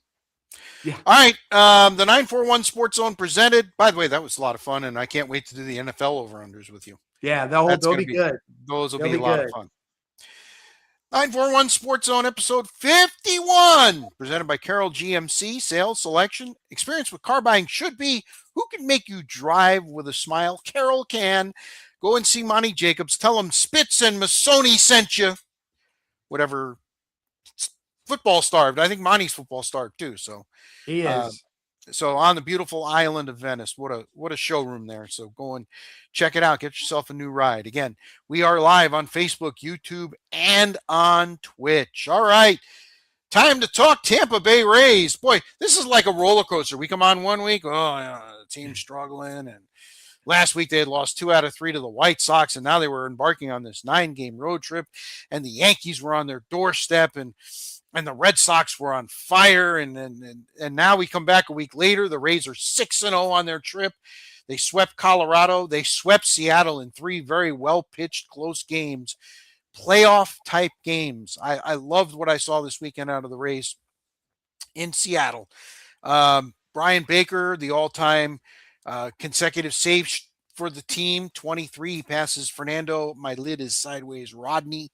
S2: Yeah.
S1: All right. The 941 Sports Zone presented. By the way, that was a lot of fun, and I can't wait to do the NFL over-unders with you.
S2: Yeah, they'll be good.
S1: Those will be a lot of fun. 941 Sports Zone episode 51, presented by Carroll GMC. Sales, selection, experience with car buying should be. Who can make you drive with a smile? Carroll can. Go and see Monty Jacobs. Tell him Spitz and Masoni sent you. Whatever. Football starved. I think Monty's football starved too. So
S2: he is.
S1: So on the beautiful island of Venice, what a showroom there. So go and check it out. Get yourself a new ride. Again, we are live on Facebook, YouTube, and on Twitch. All right. Time to talk Tampa Bay Rays. Boy, this is like a roller coaster. We come on one week, the team's struggling. And last week they had lost 2 out of 3 to the White Sox, and now they were embarking on this 9-game road trip, and the Yankees were on their doorstep, and the Red Sox were on fire. And now we come back a week later. The Rays are 6-0 on their trip. They swept Colorado. They swept Seattle in 3 very well-pitched, close games. Playoff-type games. I loved what I saw this weekend out of the Rays in Seattle. Brian Baker, the all-time consecutive saves for the team, 23. He passes Fernando, my lid is sideways, Rodney,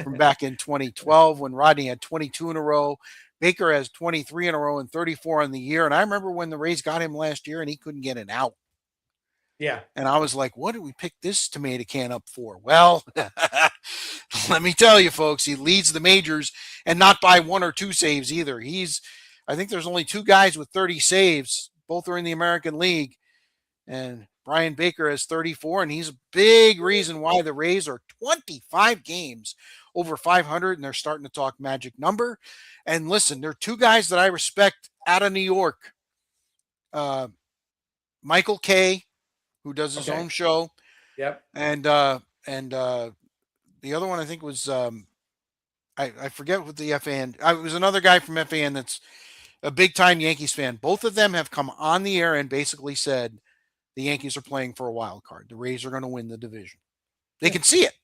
S1: from back in 2012 when Rodney had 22 in a row. Baker has 23 in a row and 34 on the year. And I remember when the Rays got him last year and he couldn't get an out.
S2: Yeah.
S1: And I was like, what did we pick this tomato can up for? Well, let me tell you, folks, he leads the majors, and not by 1 or 2 saves either. I think there's only 2 guys with 30 saves. Both are in the American League. And Brian Baker has 34, and he's a big reason why the Rays are 25 games over 500, and they're starting to talk magic number. And listen, there are 2 guys that I respect out of New York. Michael Kay, who does his
S2: Okay.
S1: own show,
S2: Yep.
S1: and the other one I think was I forget what the FAN. It was another guy from FAN that's a big time Yankees fan. Both of them have come on the air and basically said the Yankees are playing for a wild card. The Rays are going to win the division. They can see it.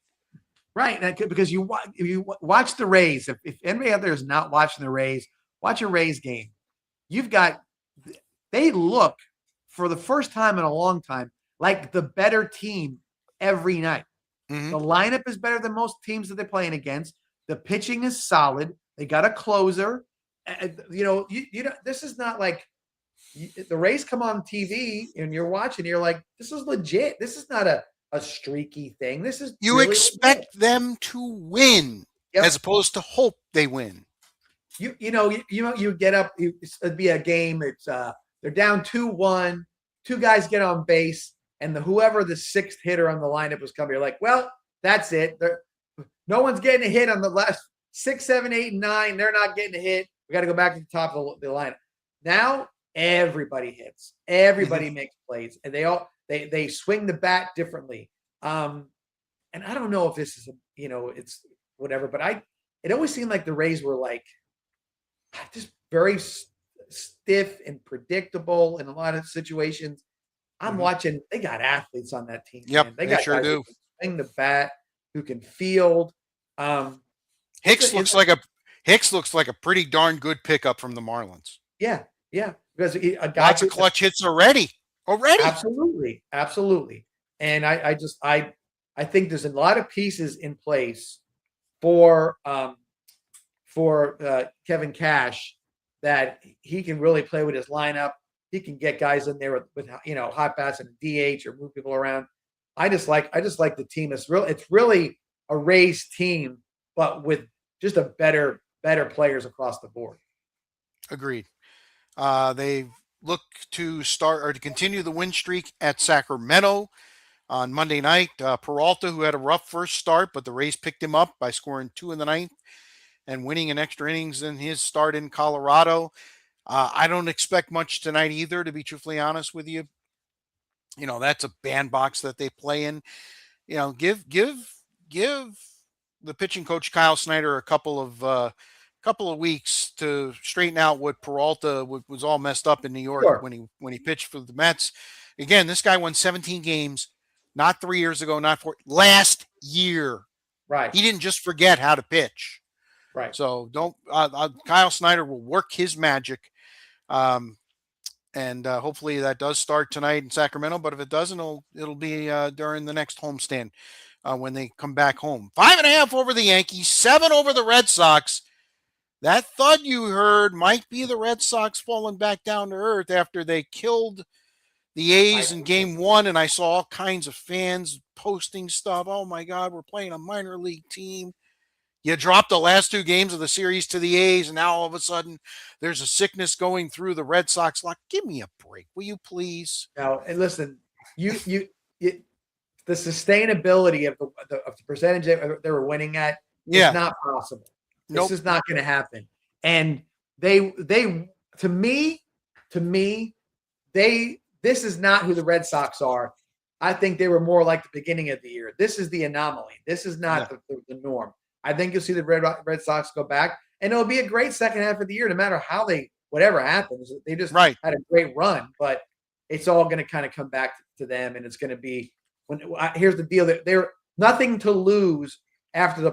S2: Right. Because if you watch the Rays, if anybody out there is not watching the Rays, watch a Rays game. They look for the first time in a long time like the better team every night.
S1: Mm-hmm.
S2: The lineup is better than most teams that they're playing against. The pitching is solid. They got a closer. This is not like the Rays come on TV and you're watching. You're like, this is legit. This is not a streaky thing. This is
S1: you
S2: really
S1: expect legit. Them to win as opposed to hope they win.
S2: You get up. It'd be a game. It's they're down 2-1. Two guys get on base, and whoever the sixth hitter on the lineup was coming, you're like, well, that's it. No one's getting a hit on the last 6, 7, 8, and 9. They're not getting a hit. We got to go back to the top of the lineup. Now everybody hits. Everybody makes plays, and they swing the bat differently. And I don't know if this is it's whatever, but it always seemed like the Rays were like just very stiff and predictable in a lot of situations. I'm watching. They got athletes on that team.
S1: Yep,
S2: man. They got
S1: sure
S2: guys
S1: do.
S2: who can swing the bat, who can field.
S1: Hicks looks like a pretty darn good pickup from the Marlins.
S2: Yeah, because
S1: lots of clutch hits already.
S2: Absolutely. And I think there's a lot of pieces in place for Kevin Cash that he can really play with his lineup. He can get guys in there with hot bats and a DH or move people around. I just like the team. It's really a Rays team, but with just a better players across the board.
S1: Agreed. They look to start or to continue the win streak at Sacramento on Monday night. Peralta, who had a rough first start, but the Rays picked him up by scoring 2 in the ninth and winning in extra innings in his start in Colorado. I don't expect much tonight either, to be truthfully honest with you. That's a bandbox that they play in. Give the pitching coach Kyle Snyder a couple of weeks to straighten out what Peralta was all messed up in New York. Sure. when he pitched for the Mets. Again, this guy won 17 games, not 3 years ago, not 4, last year.
S2: Right.
S1: He didn't just forget how to pitch.
S2: Right.
S1: So don't. Kyle Snyder will work his magic, and hopefully that does start tonight in Sacramento. But if it doesn't, it'll be during the next homestand when they come back home. 5.5 over the Yankees, 7 over the Red Sox. That thud you heard might be the Red Sox falling back down to earth after they killed the A's in game 1, and I saw all kinds of fans posting stuff. Oh my God, we're playing a minor league team. You dropped the last 2 games of the series to the A's, and now all of a sudden there's a sickness going through the Red Sox. Like, give me a break, will you please?
S2: Now, and listen, the sustainability of the percentage that they were winning at is not possible. This is not going to happen. And this is not who the Red Sox are. I think they were more like the beginning of the year. This is the anomaly. This is not the norm. I think you'll see the Red Sox go back, and it'll be a great second half of the year, no matter whatever happens. They just had a great run, but it's all going to kind of come back to them, and it's going to be here's the deal: that they're nothing to lose after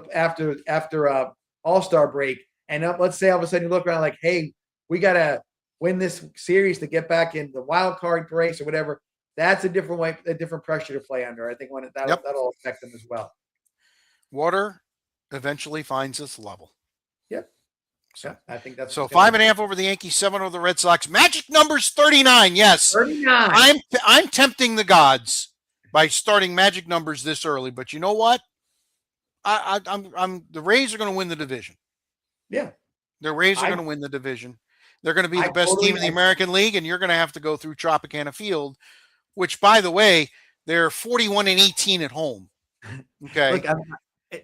S2: All-Star break, and let's say all of a sudden you look around like, hey, we got to win this series to get back in the wild card race or whatever. That's a different pressure to play under. I think that'll affect them as well.
S1: Water eventually finds its level.
S2: Yep. So I think that's
S1: so 5.5 over the Yankees, 7 over the Red Sox. Magic numbers 39. Yes,
S2: 39.
S1: I'm tempting the gods by starting magic numbers this early, but you know what? I'm the Rays are going to win the division.
S2: Yeah,
S1: the Rays are going to win the division. They're going to be the best team in the American League, and you're going to have to go through Tropicana Field, which, by the way, they're 41-18 at home. Okay.
S2: Look,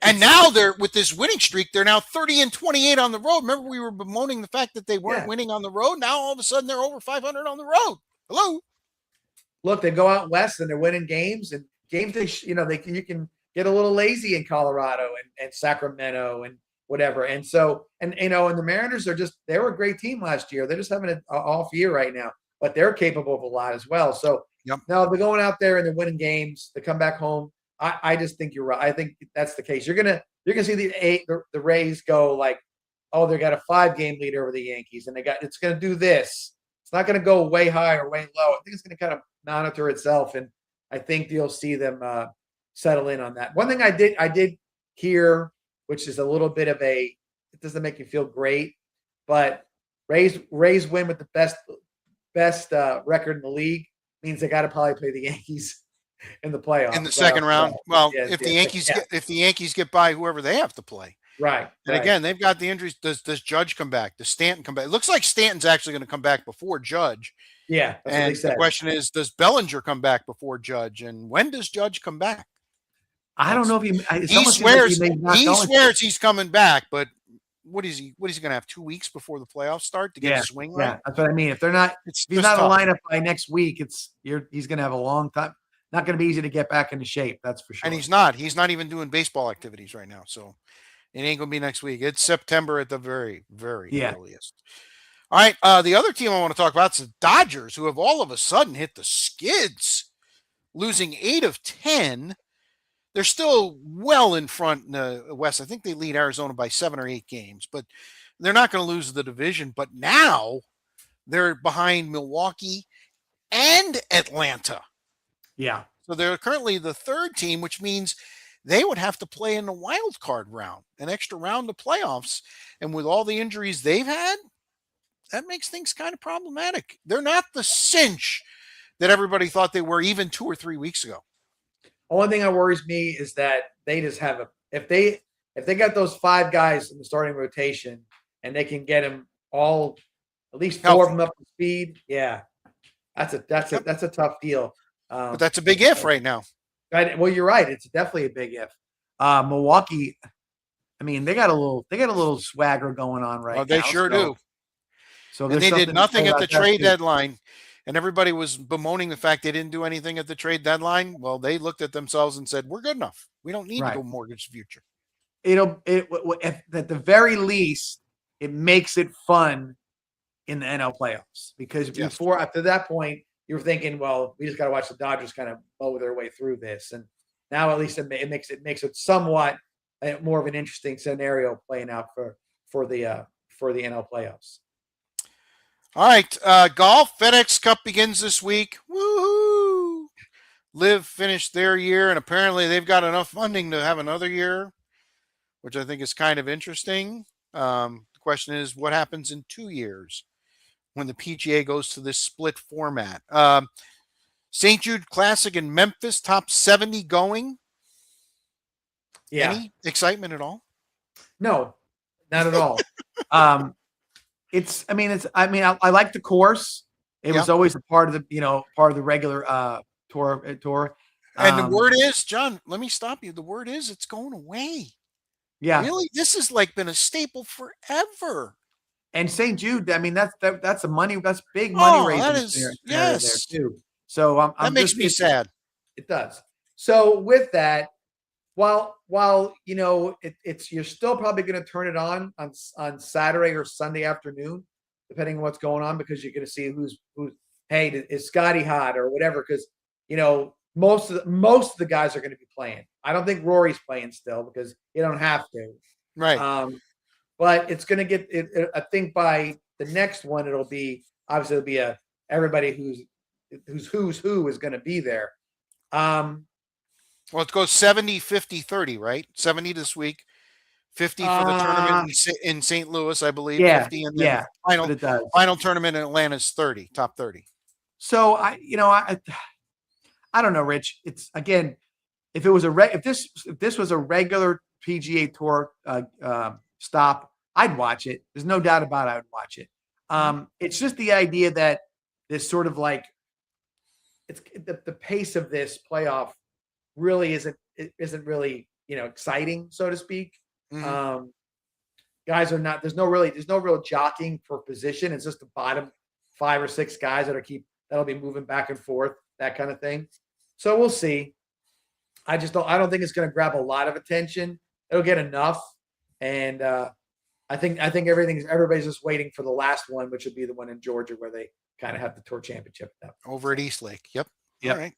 S1: and now they're with this winning streak. They're now 30-28 on the road. Remember, we were bemoaning the fact that they weren't winning on the road. Now all of a sudden they're over 500 on the road. Hello.
S2: look, they go out west and they're winning games and games. You can get a little lazy in Colorado and Sacramento and whatever. And so, and the Mariners they were a great team last year. They're just having an off year right now, but they're capable of a lot as well. So
S1: Yep.
S2: now they're going out there and they're winning games. They come back home. I just think you're right. I think that's the case. You're gonna see the Rays go like, oh, they got a 5-game lead over the Yankees, and it's gonna do this. It's not gonna go way high or way low. I think it's gonna kind of monitor itself, and I think you'll see them settle in on that. One thing I did hear, which is a little bit of it doesn't make you feel great, but Rays win with the best record in the league means they got to probably play the Yankees in the playoffs
S1: in the second round. Well, if the
S2: yeah.
S1: Yankees get by whoever they have to play.
S2: Right.
S1: And again, they've got the injuries. Does Judge come back? Does Stanton come back? It looks like Stanton's actually going to come back before Judge.
S2: Yeah. That's
S1: and
S2: what they said.
S1: The question is, does Bellinger come back before Judge? And when does Judge come back?
S2: I don't know if
S1: he swears he's coming back, but what is he going to have 2 weeks before the playoffs start to get a swing right?
S2: Yeah, that's what I mean. If he's not in the lineup by next week, he's going to have a long time. Not going to be easy to get back into shape. That's for sure.
S1: And he's not even doing baseball activities right now. So it ain't going to be next week. It's September at the very, very earliest. All right. The other team I want to talk about is the Dodgers, who have all of a sudden hit the skids, losing 8 of 10. They're still well in front in the West. I think they lead Arizona by 7 or 8 games, but they're not going to lose the division. But now they're behind Milwaukee and Atlanta.
S2: Yeah.
S1: So they're currently the 3rd team, which means they would have to play in the wild card round, an extra round of playoffs. And with all the injuries they've had, that makes things kind of problematic. They're not the cinch that everybody thought they were even 2 or 3 weeks ago.
S2: Only thing that worries me is that they just have if they got those 5 guys in the starting rotation and they can get them all, at least 4 of them up to speed. Yeah, that's a tough deal.
S1: But that's a big if right now.
S2: Right. Well, you're right. It's definitely a big if. Milwaukee, I mean, they got a little swagger going on right now.
S1: They sure do.
S2: So
S1: and they did nothing at the trade deadline. And everybody was bemoaning the fact they didn't do anything at the trade deadline. Well, they looked at themselves and said, "We're good enough. We don't need to go mortgage the future."
S2: At the very least, it makes it fun in the NL playoffs because after that point, you're thinking, well, we just got to watch the Dodgers kind of blow their way through this. And now at least it makes it somewhat more of an interesting scenario playing out for the NL playoffs.
S1: All right, golf FedEx Cup begins this week. Woohoo! Liv finished their year, and apparently they've got enough funding to have another year, which I think is kind of interesting. The question is, what happens in 2 years when the PGA goes to this split format? St. Jude Classic in Memphis, top 70 going.
S2: Yeah.
S1: Any excitement at all?
S2: No, not at all. I like the course. It was always a part of the regular tour.
S1: And the word is, John, let me stop you. The word is it's going away.
S2: Yeah.
S1: Really? This has like been a staple forever.
S2: And St. Jude, I mean, that's big money raising there too. So
S1: that makes me sad.
S2: It does. So with that, while you're still probably going to turn it on Saturday or Sunday afternoon, depending on what's going on, because you're going to see who's hey, is Scotty hot or whatever, because most of the guys are going to be playing. I don't think Rory's playing still because you don't have to.
S1: Right.
S2: But it's going to get I think by the next one it'll be everybody who's who is going to be there.
S1: Well, it goes 70, 50, 30, right? 70 this week, 50 for the tournament in St. Louis, I believe.
S2: Yeah,
S1: 50 and then the final tournament in Atlanta is 30, top 30.
S2: So I don't know, Rich. It's again, if this was a regular PGA Tour stop, I'd watch it. There's no doubt about it, I would watch it. It's just the idea that this sort of like it's the pace of this playoff really isn't really exciting, so to speak.
S1: Mm-hmm.
S2: Guys are not. There's no real jockeying for position. It's just the bottom 5 or 6 guys that'll be moving back and forth. that kind of thing. So we'll see. I don't think it's going to grab a lot of attention. It'll get enough. And I think everybody's just waiting for the last one, which would be the one in Georgia where they kind of have the tour championship.
S1: Over at Eastlake. Yep.
S2: Yep.
S1: All right.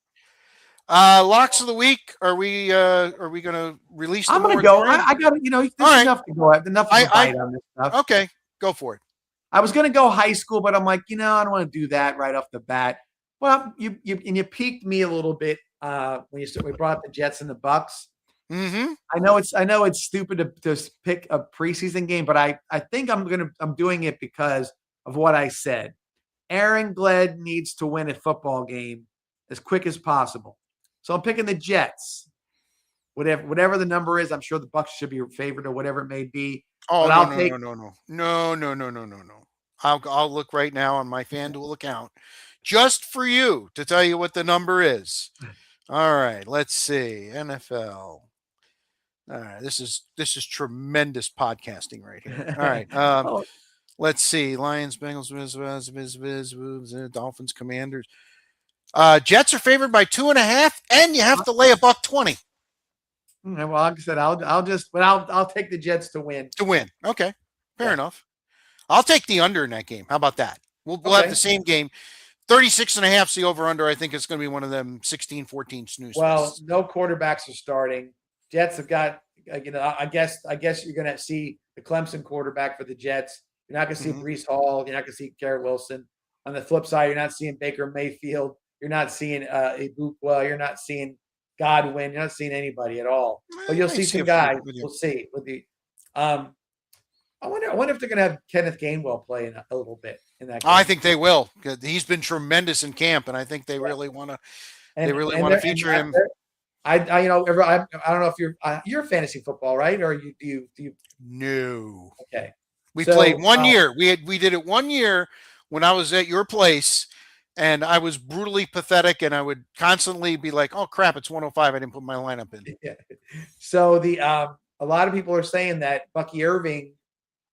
S1: Locks of the week. Are we going to release?
S2: I'm going to go. I got to, there's
S1: right.
S2: enough to go. Enough to bite on this stuff.
S1: Okay, go for it.
S2: I was going to go high school, but I'm like, I don't want to do that right off the bat. Well, you piqued me a little bit when we brought up the Jets and the Bucks.
S1: Mm-hmm.
S2: I know it's stupid to pick a preseason game, but I think I'm doing it because of what I said. Aaron Glenn needs to win a football game as quick as possible. So I'm picking the Jets. Whatever the number is, I'm sure the Bucks should be favored or whatever it may be.
S1: Oh, no. I'll look right now on my FanDuel account just for you to tell you what the number is. All right, let's see. NFL. All right, this is tremendous podcasting right here. All right, let's see. Lions, Bengals, Dolphins, Commanders. Jets are favored by 2.5, and you have to lay $1.20.
S2: Well, like I said, I'll take the Jets to win.
S1: To win, okay, fair enough. I'll take the under in that game. How about that? We'll have the same game. 36.5 is the over/under. I think it's going to be one of them 16-14 snooze.
S2: Well, no quarterbacks are starting. Jets have got, I guess you're going to see the Clemson quarterback for the Jets. You're not going to see Breece Hall. You're not going to see Garrett Wilson. On the flip side, you're not seeing Baker Mayfield. You're not seeing Ibukwa. You're not seeing Godwin. You're not seeing anybody at all. But you'll see some guys. We'll see. With the, I wonder if they're going to have Kenneth Gainwell play in a little bit in that game.
S1: I think they will. He's been tremendous in camp, and I think they really want to. They really want to feature him.
S2: I don't know if you're fantasy football, right? Or do you?
S1: No.
S2: Okay.
S1: We played 1 year. We did it 1 year when I was at your place, and I was brutally pathetic, and I would constantly be like, "Oh crap, it's 105. I didn't put my lineup in."
S2: Yeah. So a lot of people are saying that Bucky Irving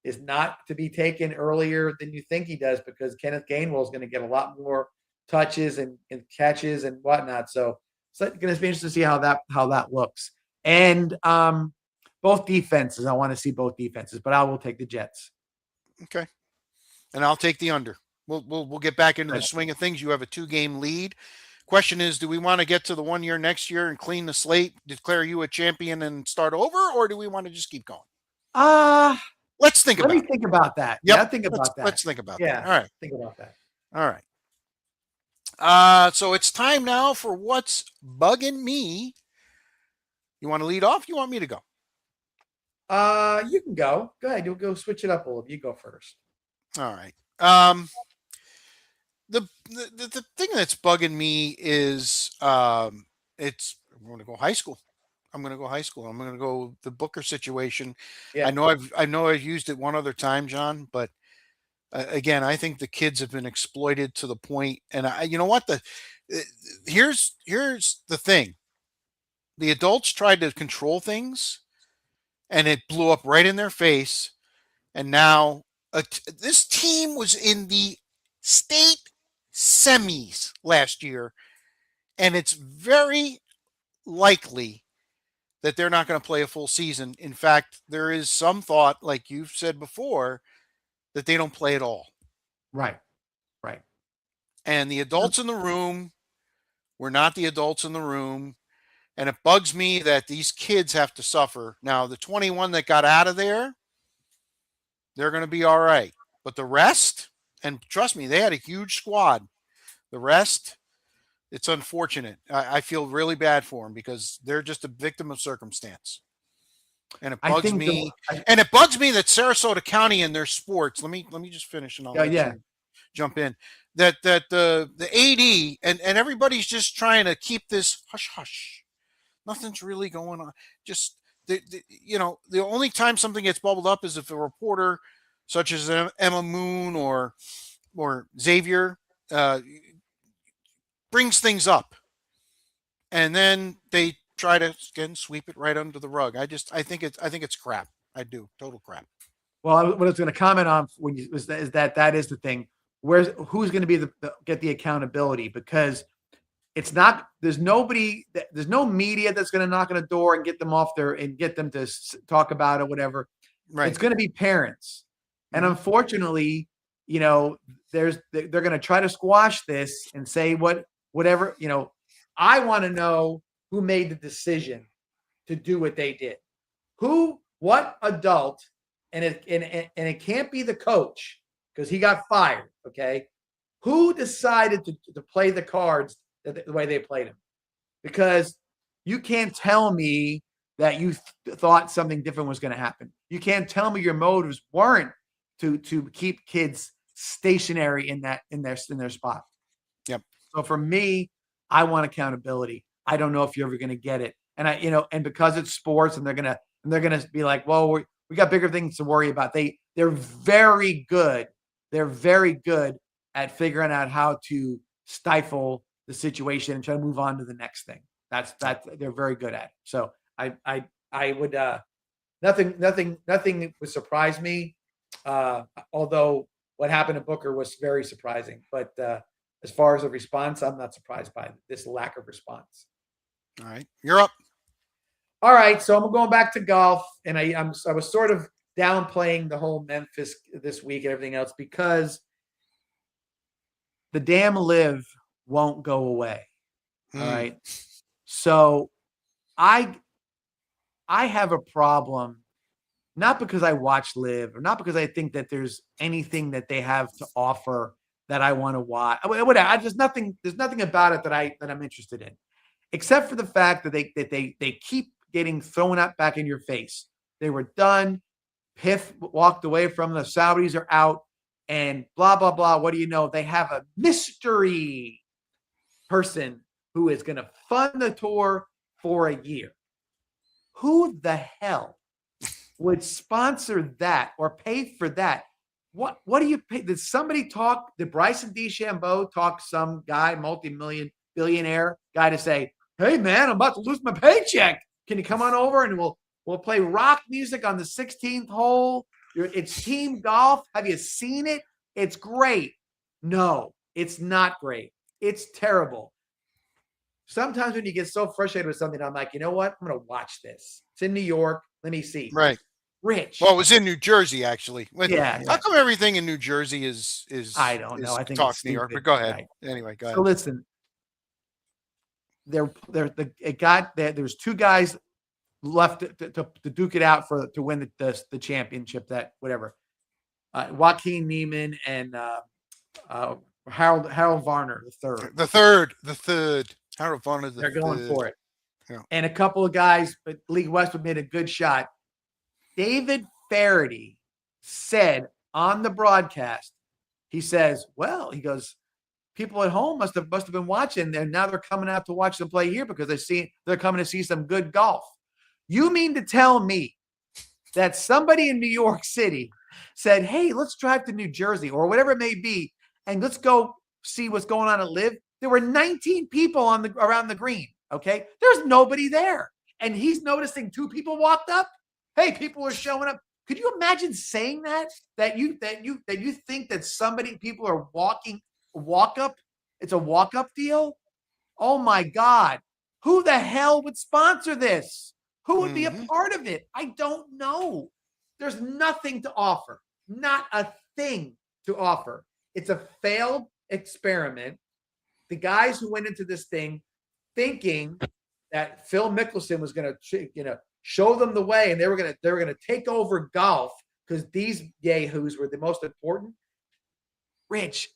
S2: is not to be taken earlier than you think he does because Kenneth Gainwell is going to get a lot more touches and catches and whatnot. So it's going to be interesting to see how that looks. And both defenses, I want to see both defenses, but I will take the Jets.
S1: Okay, and I'll take the under. We'll get back into the swing of things. You have a 2-game lead. Question is, do we want to get to the 1 year next year and clean the slate, declare you a champion and start over, or do we want to just keep going? Let's think about it.
S2: Let me think about that.
S1: Yep.
S2: Yeah, think about that.
S1: Let's think about that.
S2: Yeah.
S1: All right.
S2: Think about that.
S1: All right. So it's time now for what's bugging me. You want to lead off? You want me to go?
S2: You can go. Go ahead. You'll go switch it up a little. You go first.
S1: All right. The thing that's bugging me is I'm going to go high school. I'm going to go the Booker situation.
S2: Yeah.
S1: I know I've used it one other time, John, but again, I think the kids have been exploited to the point. And you know what? Here's the thing: the adults tried to control things, and it blew up right in their face. And now this team was in the state semis last year, and it's very likely that they're not going to play a full season. In fact, there is some thought, like you've said before, that they don't play at all.
S2: Right.
S1: And the adults in the room were not the adults in the room. And it bugs me that these kids have to suffer. Now, the 21 that got out of there, they're going to be all right. But the rest, and trust me, they had a huge squad. The rest, it's unfortunate. I feel really bad for them because they're just a victim of circumstance. And it bugs me. And it bugs me that Sarasota County in their sports. Let me just finish and I'll jump in. That the AD and everybody's just trying to keep this hush hush. Nothing's really going on. Just the only time something gets bubbled up is if a reporter such as Emma Moon or Xavier brings things up, and then they try to again sweep it right under the rug. I think it's crap. I do. Total crap.
S2: Well, what I was going to comment on is that is the thing. Who's going to be get the accountability? Because It's not. There's nobody. There's no media that's going to knock on the door and get them off there and get them to talk about it, whatever.
S1: Right.
S2: It's going to be parents, and unfortunately, they're going to try to squash this and say whatever. I want to know who made the decision to do what they did. What adult, and it can't be the coach because he got fired. Okay, who decided to play the cards the way they played them? Because you can't tell me that you thought something different was going to happen. You can't tell me your motives weren't to keep kids stationary in their spot.
S1: Yep.
S2: So for me, I want accountability. I don't know if you're ever going to get it, and and because it's sports, and they're gonna be like, well, we got bigger things to worry about. They're very good. They're very good at figuring out how to stifle the situation and try to move on to the next thing. That's they're very good at it. So I would nothing would surprise me. Although what happened to Booker was very surprising. But as far as a response, I'm not surprised by this lack of response.
S1: All right, you're up.
S2: All right, so I'm going back to golf, and I was sort of downplaying the whole Memphis this week and everything else because the damn live won't go away. All right. So I have a problem, not because I watch live or not because I think that there's anything that they have to offer that I want to watch. There's nothing about it that I'm interested in, except for the fact that they keep getting thrown up back in your face. They were done. Piff walked away from them. The Saudis are out, and blah, blah, blah. What do you know? They have a mystery person who is going to fund the tour for a year. Who the hell would sponsor that or pay for that? What do you pay? Did Bryson DeChambeau talk some guy, multi-million billionaire guy to say, hey man, I'm about to lose my paycheck. Can you come on over and we'll play rock music on the 16th hole? It's team golf. Have you seen it? It's great. No, it's not great. It's terrible. Sometimes when you get so frustrated with something, I'm like, you know what? I'm going to watch this. It's in New York. Let me see.
S1: Right.
S2: Rich.
S1: Well, it was in New Jersey, actually.
S2: Yeah.
S1: How come everything in New Jersey is
S2: I don't know. I think
S1: talk
S2: it's
S1: New York,
S2: stupid.
S1: but go ahead.
S2: Right.
S1: Anyway, go ahead.
S2: So listen, there's two guys left to duke it out to win the championship, that whatever. Joaquin Neiman and Harold Varner the
S1: third. Harold Varner
S2: They're going for it.
S1: Yeah.
S2: And a couple of guys, but Lee Westwood made a good shot. David Faraday said on the broadcast, he says, well, he goes, people at home must have been watching, and now they're coming out to watch them play here because they're coming to see some good golf. You mean to tell me that somebody in New York City said, hey, let's drive to New Jersey or whatever it may be, and let's go see what's going on at Live? There were 19 people around the green. Okay, there's nobody there, and he's noticing two people walked up. Hey, people are showing up. Could you imagine saying that you think that people are walk up? It's a walk up deal. Oh my God, who the hell would sponsor this? Who would be a part of it? I don't know. There's nothing to offer. Not a thing to offer. It's a failed experiment. The guys who went into this thing thinking that Phil Mickelson was going to, show them the way, and they were going to take over golf because these yahoos were the most important. Rich,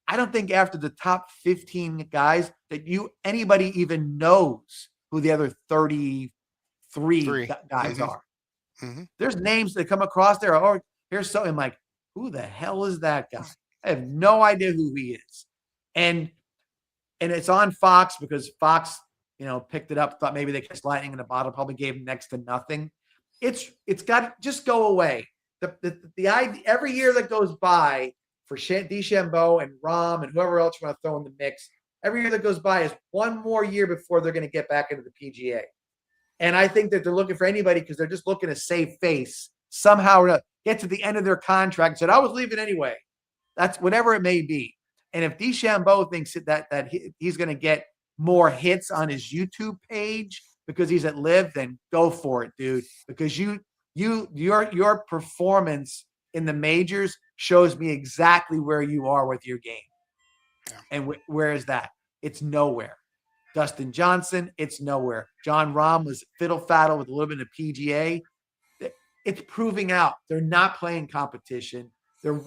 S2: I don't think after the top 15 guys that anybody even knows who the other 33 guys are. Mm-hmm. There's names that come across there. Oh, here's something. I'm like, who the hell is that guy? I have no idea who he is. And it's on Fox because Fox, picked it up, thought maybe they catch lightning in a bottle, probably gave him next to nothing. It's got to just go away. The idea, every year that goes by for DeChambeau and Rahm and whoever else you want to throw in the mix, every year that goes by is one more year before they're going to get back into the PGA. And I think that they're looking for anybody because they're just looking to save face somehow to get to the end of their contract and said, I was leaving anyway. That's whatever it may be. And if DeChambeau thinks that he's going to get more hits on his YouTube page because he's at Live, then go for it, dude. Because your performance in the majors shows me exactly where you are with your game.
S1: Yeah.
S2: And where is that? It's nowhere. Dustin Johnson, it's nowhere. John Rahm was fiddle faddle with a little bit of PGA. It's proving out they're not playing competition. They're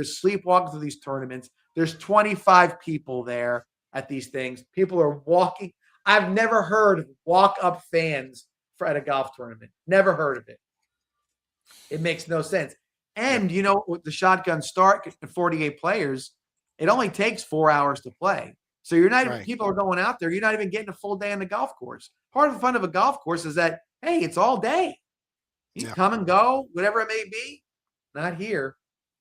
S2: sleepwalking through these tournaments. There's 25 people there at these things. People are walking. I've never heard of walk-up fans at a golf tournament. Never heard of it. It makes no sense. And, with the shotgun start, 48 players, it only takes 4 hours to play. So you're not even, people are going out there. You're not even getting a full day on the golf course. Part of the fun of a golf course is that, hey, it's all day. You come and go, whatever it may be. Not here.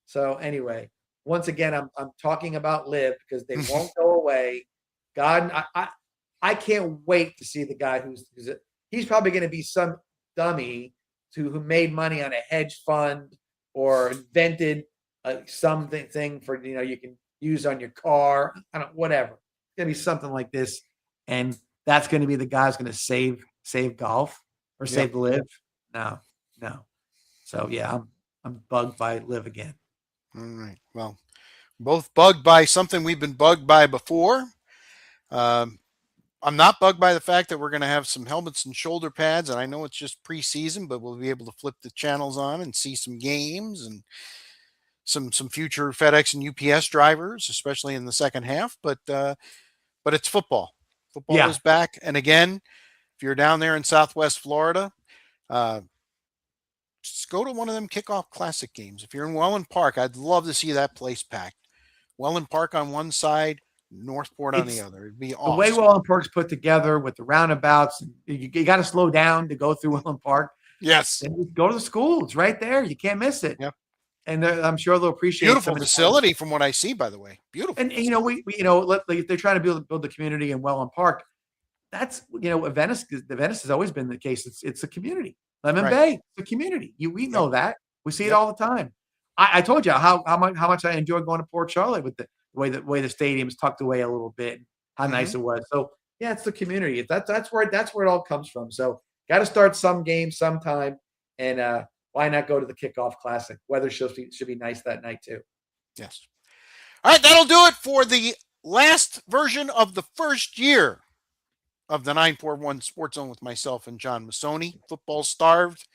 S2: So anyway, once again, I'm talking about Live because they won't go away. God, I can't wait to see the guy he's probably going to be some dummy who made money on a hedge fund or invented something for you can use on your car. I don't whatever. It's going to be something like this, and that's going to be the guy who's going to save golf or save Live. No. So yeah, I'm bugged by Live again.
S1: All right. Well, both bugged by something we've been bugged by before. I'm not bugged by the fact that we're going to have some helmets and shoulder pads, and I know it's just preseason, but we'll be able to flip the channels on and see some games and some future FedEx and UPS drivers, especially in the second half. But it's football. Football is back, and again, if you're down there in Southwest Florida, just go to one of them kickoff classic games. If you're in Welland Park, I'd love to see that place packed. Welland Park on one side, Northport on the other. It'd be awesome.
S2: The way Welland Park's put together with the roundabouts, you got to slow down to go through Welland Park.
S1: Yes.
S2: And go to the school. It's right there. You can't miss it.
S1: Yep.
S2: And I'm sure they'll appreciate
S1: beautiful facility from what I see, by the way. Beautiful.
S2: And we if they're trying to build the community in Welland Park, that's Venice has always been the case. It's a community. Lemon Bay, it's a community. We know that. We see it all the time. I told you how much I enjoy going to Port Charlotte with the way the stadium's tucked away a little bit, how nice it was. So yeah, it's the community. That's where it all comes from. So got to start some game sometime, and why not go to the kickoff classic? Weather should be nice that night too.
S1: Yes. All right, that'll do it for the last version of the first year of the 941 Sports Zone with myself and John Massoni. Football starved.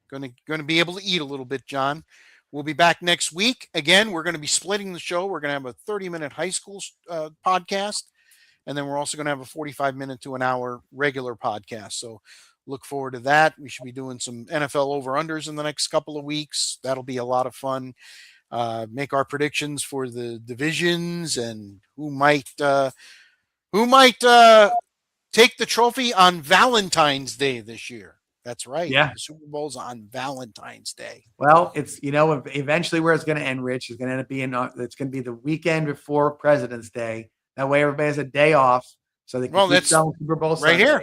S1: Going to be able to eat a little bit, John. We'll be back next week. Again, we're going to be splitting the show. We're going to have a 30-minute high school podcast, and then we're also going to have a 45-minute to an hour regular podcast. So look forward to that. We should be doing some NFL over-unders in the next couple of weeks. That'll be a lot of fun. Make our predictions for the divisions and who might take the trophy on Valentine's Day this year. That's right.
S2: Yeah.
S1: The Super Bowl's on Valentine's Day.
S2: Well, it's, eventually where it's going to end, Rich, is going to end up being, it's going to be the weekend before President's Day. That way everybody has a day off so they can keep selling Super Bowl
S1: right
S2: Sunday.
S1: Here.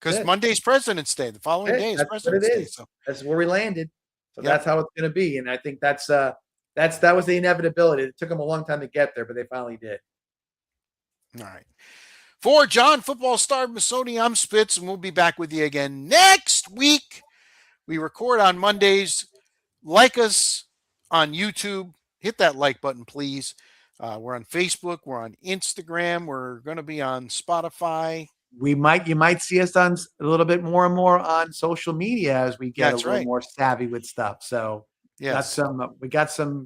S1: Because Monday's President's Day. The following day is President's Day. So
S2: that's where we landed. So that's how it's going to be. And I think that was the inevitability. It took them a long time to get there, but they finally did.
S1: All right. For John Football Star Massoni, I'm Spitz, and we'll be back with you again next week. We record on Mondays. Like us on YouTube. Hit that like button, please. We're on Facebook. We're on Instagram. We're going to be on Spotify.
S2: You might see us on a little bit more and more on social media as we get a little more savvy with stuff. So we got some.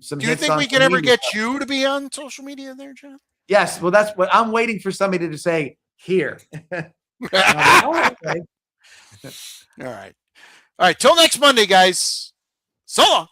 S1: Do you think we can ever get you to be on social media there, John?
S2: Yes. Well, that's what I'm waiting for somebody to say here.
S1: All right. All right. Till next Monday, guys. So long.